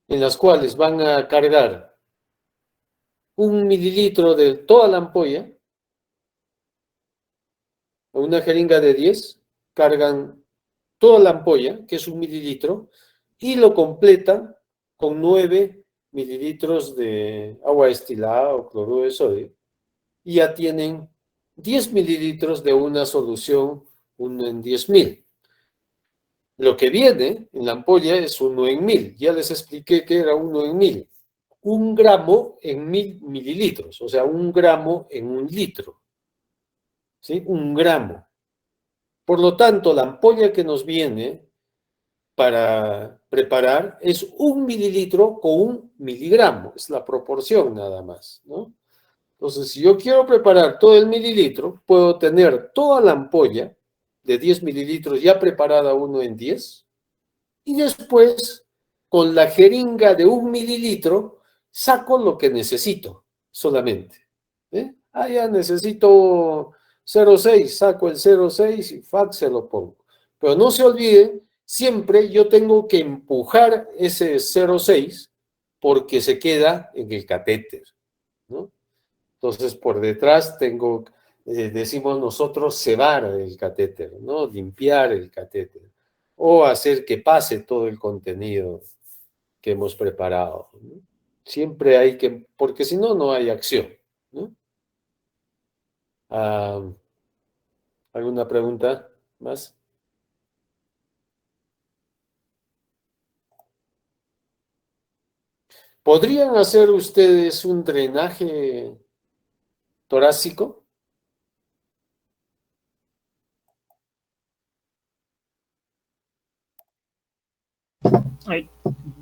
En las cuales van a cargar 1 mililitro de toda la ampolla. En una jeringa de 10, cargan toda la ampolla, que es 1 mililitro, y lo completan con 9 mililitros de agua destilada o cloruro de sodio. Y ya tienen 10 mililitros de una solución 1 en 10.000. Lo que viene en la ampolla es 1 en 1000. Ya les expliqué que era 1 en 1000. 1 gramo en 1000 mililitros, o sea, 1 gramo en 1 litro. ¿Sí? 1 gramo. Por lo tanto, la ampolla que nos viene para preparar es 1 mililitro con 1 miligramo. Es la proporción nada más, ¿no? Entonces, si yo quiero preparar todo el mililitro, puedo tener toda la ampolla de 10 mililitros ya preparada 1 en 10, y después, con la jeringa de 1 mililitro, saco lo que necesito solamente. Ya necesito 0,6, saco el 0,6 y se lo pongo. Pero no se olviden, siempre yo tengo que empujar ese 0,6 porque se queda en el catéter, ¿no? Entonces, por detrás tengo, decimos nosotros, cebar el catéter, ¿no? Limpiar el catéter. O hacer que pase todo el contenido que hemos preparado, ¿no? Siempre hay que, porque si no, no hay acción, ¿no? ¿Alguna pregunta más? ¿Podrían hacer ustedes un drenaje torácico?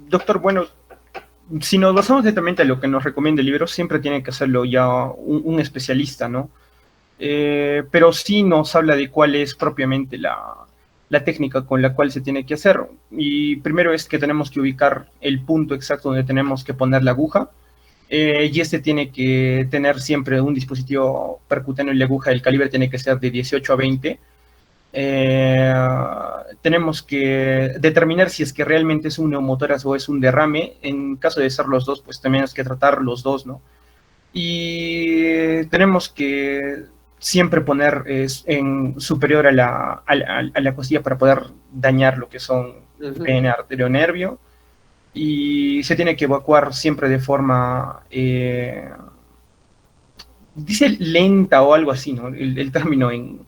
Doctor, bueno, si nos basamos netamente en lo que nos recomienda el libro, siempre tiene que hacerlo ya un especialista, ¿no? Pero sí nos habla de cuál es propiamente la técnica con la cual se tiene que hacer. Y primero es que tenemos que ubicar el punto exacto donde tenemos que poner la aguja. Y este tiene que tener siempre un dispositivo percutáneo en la aguja. El calibre tiene que ser de 18 a 20. Tenemos que determinar si es que realmente es un neumotórax o es un derrame. En caso de ser los dos, pues tenemos que tratar los dos, ¿no? Y tenemos que siempre poner en superior a la costilla para poder dañar lo que son vena, arterio, nervio. Y se tiene que evacuar siempre de forma, dice lenta o algo así, ¿no? El término en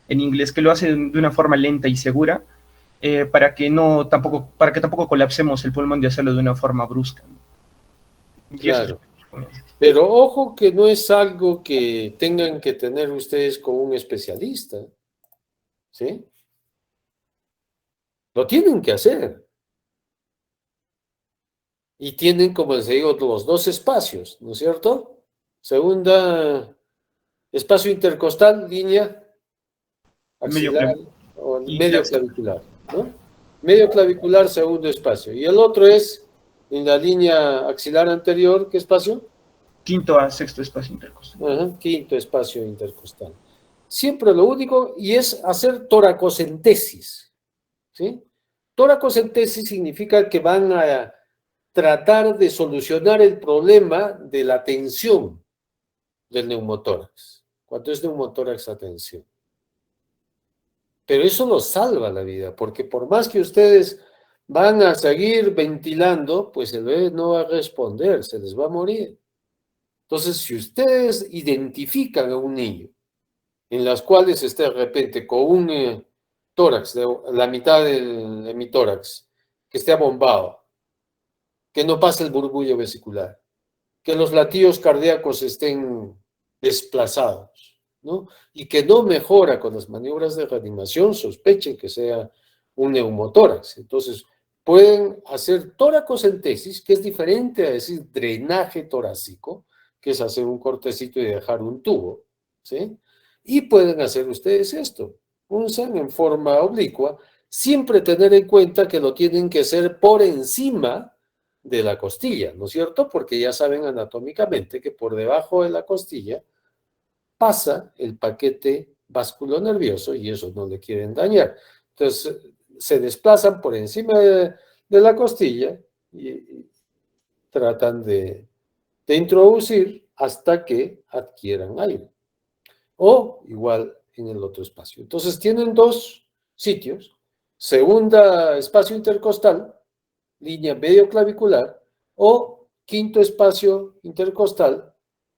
inglés, que lo hace de una forma lenta y segura, para que tampoco colapsemos el pulmón de hacerlo de una forma brusca, ¿no? Claro. Pero ojo que no es algo que tengan que tener ustedes con un especialista, ¿sí? Lo tienen que hacer. Y tienen, como les digo, los dos espacios, ¿no es cierto? Segunda, espacio intercostal, línea axilar o medio clavicular, ¿no? Medio clavicular, segundo espacio. Y el otro es en la línea axilar anterior, ¿qué espacio? Quinto a sexto espacio intercostal. Ajá, quinto espacio intercostal. Siempre lo único, y es hacer toracocentesis, ¿sí? Toracocentesis significa que van a tratar de solucionar el problema de la tensión del neumotórax. Cuando es neumotórax a tensión. Pero eso nos salva la vida, porque por más que ustedes van a seguir ventilando, pues el bebé no va a responder, se les va a morir. Entonces, si ustedes identifican a un niño en las cuales esté de repente con un tórax, la mitad del hemitórax, que esté abombado, que no pase el burbullo vesicular, que los latidos cardíacos estén desplazados, ¿no? Y que no mejora con las maniobras de reanimación, sospechen que sea un neumotórax. Entonces, pueden hacer toracocentesis, que es diferente a decir drenaje torácico, que es hacer un cortecito y dejar un tubo, ¿sí? Y pueden hacer ustedes esto, punzan en forma oblicua, siempre tener en cuenta que lo tienen que hacer por encima de la costilla, ¿no es cierto? Porque ya saben anatómicamente que por debajo de la costilla pasa el paquete vasculonervioso y eso no le quieren dañar. Entonces, se desplazan por encima de la costilla y tratan de introducir hasta que adquieran aire. O igual en el otro espacio. Entonces, tienen dos sitios. Segunda, espacio intercostal, línea medio clavicular, o quinto espacio intercostal,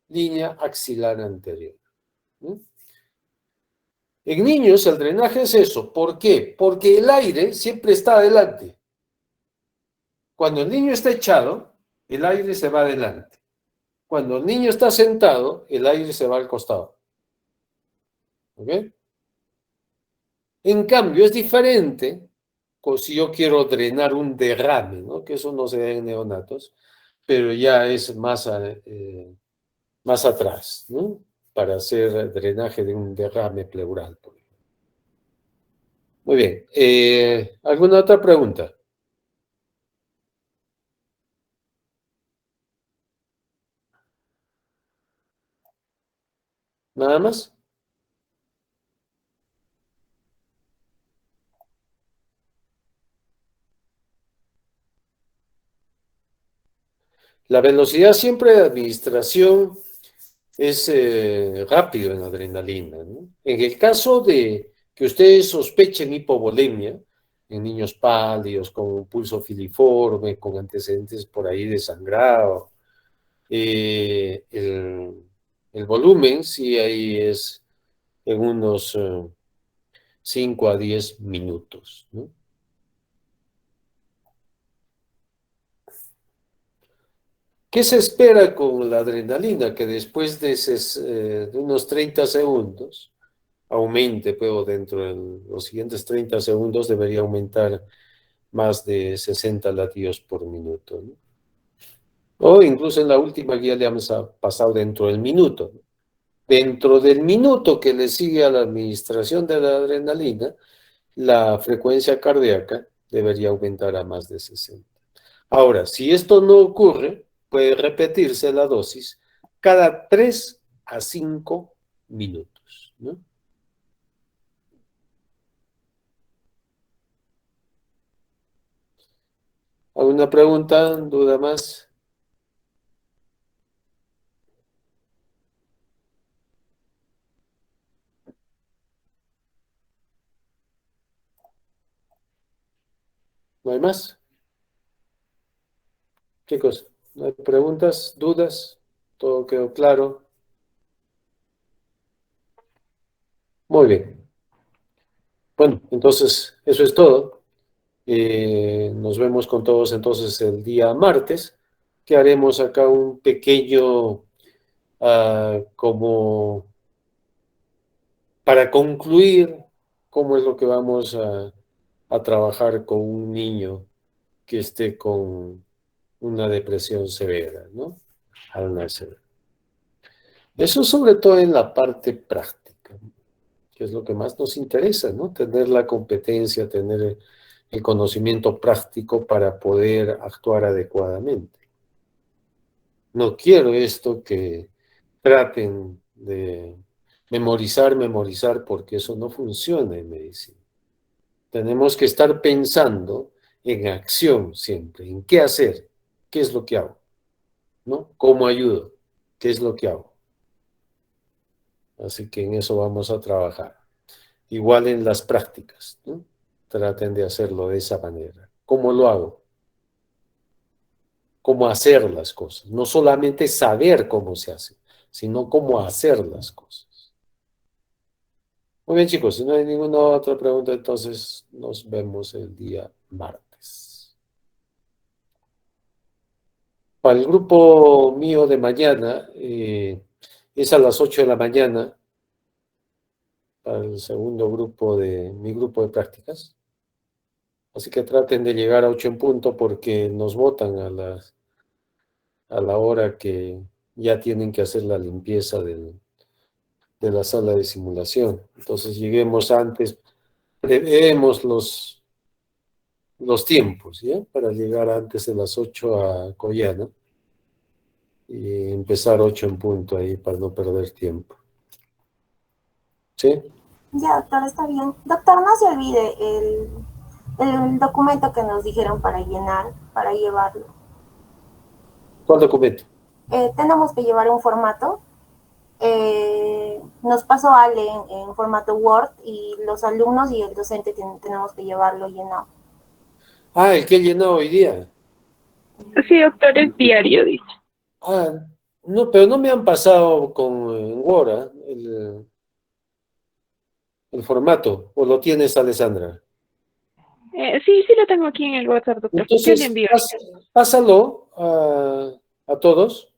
línea axilar anterior. ¿Mm? En niños el drenaje es eso. ¿Por qué? Porque el aire siempre está adelante. Cuando el niño está echado, el aire se va adelante. Cuando el niño está sentado, el aire se va al costado. ¿Ok? En cambio, es diferente si yo quiero drenar un derrame, ¿no? Que eso no se da en neonatos, pero ya es más atrás, ¿no? Para hacer drenaje de un derrame pleural, por ejemplo. Muy bien. ¿Alguna otra pregunta? ¿Nada más? La velocidad siempre de administración es rápido en adrenalina, ¿no? En el caso de que ustedes sospechen hipovolemia, en niños pálidos, con un pulso filiforme, con antecedentes por ahí de sangrado, el volumen sí ahí es en unos 5 a 10 minutos, ¿no? ¿Qué se espera con la adrenalina? Que después de unos 30 segundos aumente, pero dentro de los siguientes 30 segundos debería aumentar más de 60 latidos por minuto, ¿no? O incluso en la última guía le hemos pasado dentro del minuto, ¿no? Dentro del minuto que le sigue a la administración de la adrenalina, la frecuencia cardíaca debería aumentar a más de 60. Ahora, si esto no ocurre, puede repetirse la dosis cada 3 a 5 minutos, ¿no? ¿Alguna pregunta, duda más? ¿No hay más? Chicos, ¿no hay preguntas, dudas? ¿Todo quedó claro? Muy bien. Bueno, entonces eso es todo. Nos vemos con todos entonces el día martes, que haremos acá un pequeño, como para concluir cómo es lo que vamos a trabajar con un niño que esté con una depresión severa, ¿no? Al nacer. Eso sobre todo en la parte práctica, ¿no? Que es lo que más nos interesa, ¿no? Tener la competencia, tener el conocimiento práctico para poder actuar adecuadamente. No quiero esto que traten de memorizar, porque eso no funciona en medicina. Tenemos que estar pensando en acción siempre, en qué hacer, qué es lo que hago, ¿no? ¿Cómo ayudo? ¿Qué es lo que hago? Así que en eso vamos a trabajar. Igual en las prácticas, ¿no? Traten de hacerlo de esa manera. ¿Cómo lo hago? ¿Cómo hacer las cosas? No solamente saber cómo se hace, sino cómo hacer las cosas. Muy bien, chicos, si no hay ninguna otra pregunta, entonces nos vemos el día martes. Para el grupo mío de mañana, es a las 8 de la mañana para el segundo grupo de mi grupo de prácticas. Así que traten de llegar a 8 en punto porque nos votan a la hora que ya tienen que hacer la limpieza de la sala de simulación. Entonces lleguemos antes, preveemos los tiempos, ¿ya? Para llegar antes de las 8 a Coyana y empezar 8 en punto ahí para no perder tiempo. ¿Sí? Ya, doctor, está bien. Doctor, no se olvide el documento que nos dijeron para llenar, para llevarlo. ¿Cuál documento? Tenemos que llevar un formato. Nos pasó Ale en formato Word y los alumnos y el docente tenemos que llevarlo llenado. Ah, el que he llenado hoy día. Sí, doctor, es diario, dice. Ah, no, pero no me han pasado con Word, ¿eh? El formato, ¿o lo tienes, Alessandra? Sí, lo tengo aquí en el WhatsApp, doctor. ¿Qué le Entonces, envío? pásalo a todos,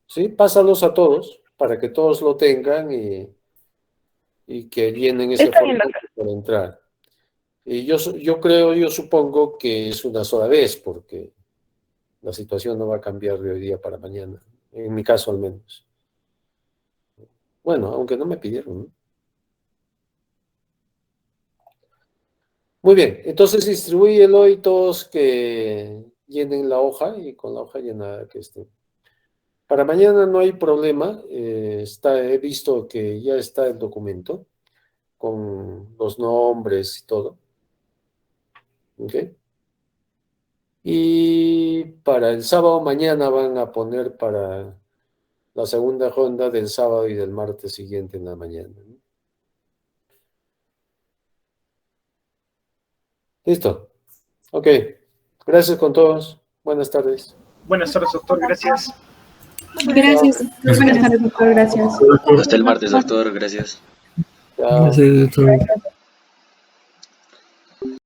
¿sí? Pásalos a todos para que todos lo tengan y que llenen ese Está bien, formato para entrar. Y yo supongo que es una sola vez, porque la situación no va a cambiar de hoy día para mañana, en mi caso al menos. Bueno, aunque no me pidieron, ¿no? Muy bien, entonces distribúyelo y todos que llenen la hoja y con la hoja llenada que esté. Para mañana no hay problema, he visto que ya está el documento con los nombres y todo. ¿Ok? Y para el sábado mañana van a poner para la segunda ronda del sábado y del martes siguiente en la mañana, ¿no? Listo. Ok. Gracias con todos. Buenas tardes. Buenas tardes, doctor. Gracias. Gracias. Buenas tardes, doctor. Gracias. Hasta el martes, doctor. Gracias. Chao. Gracias, doctor.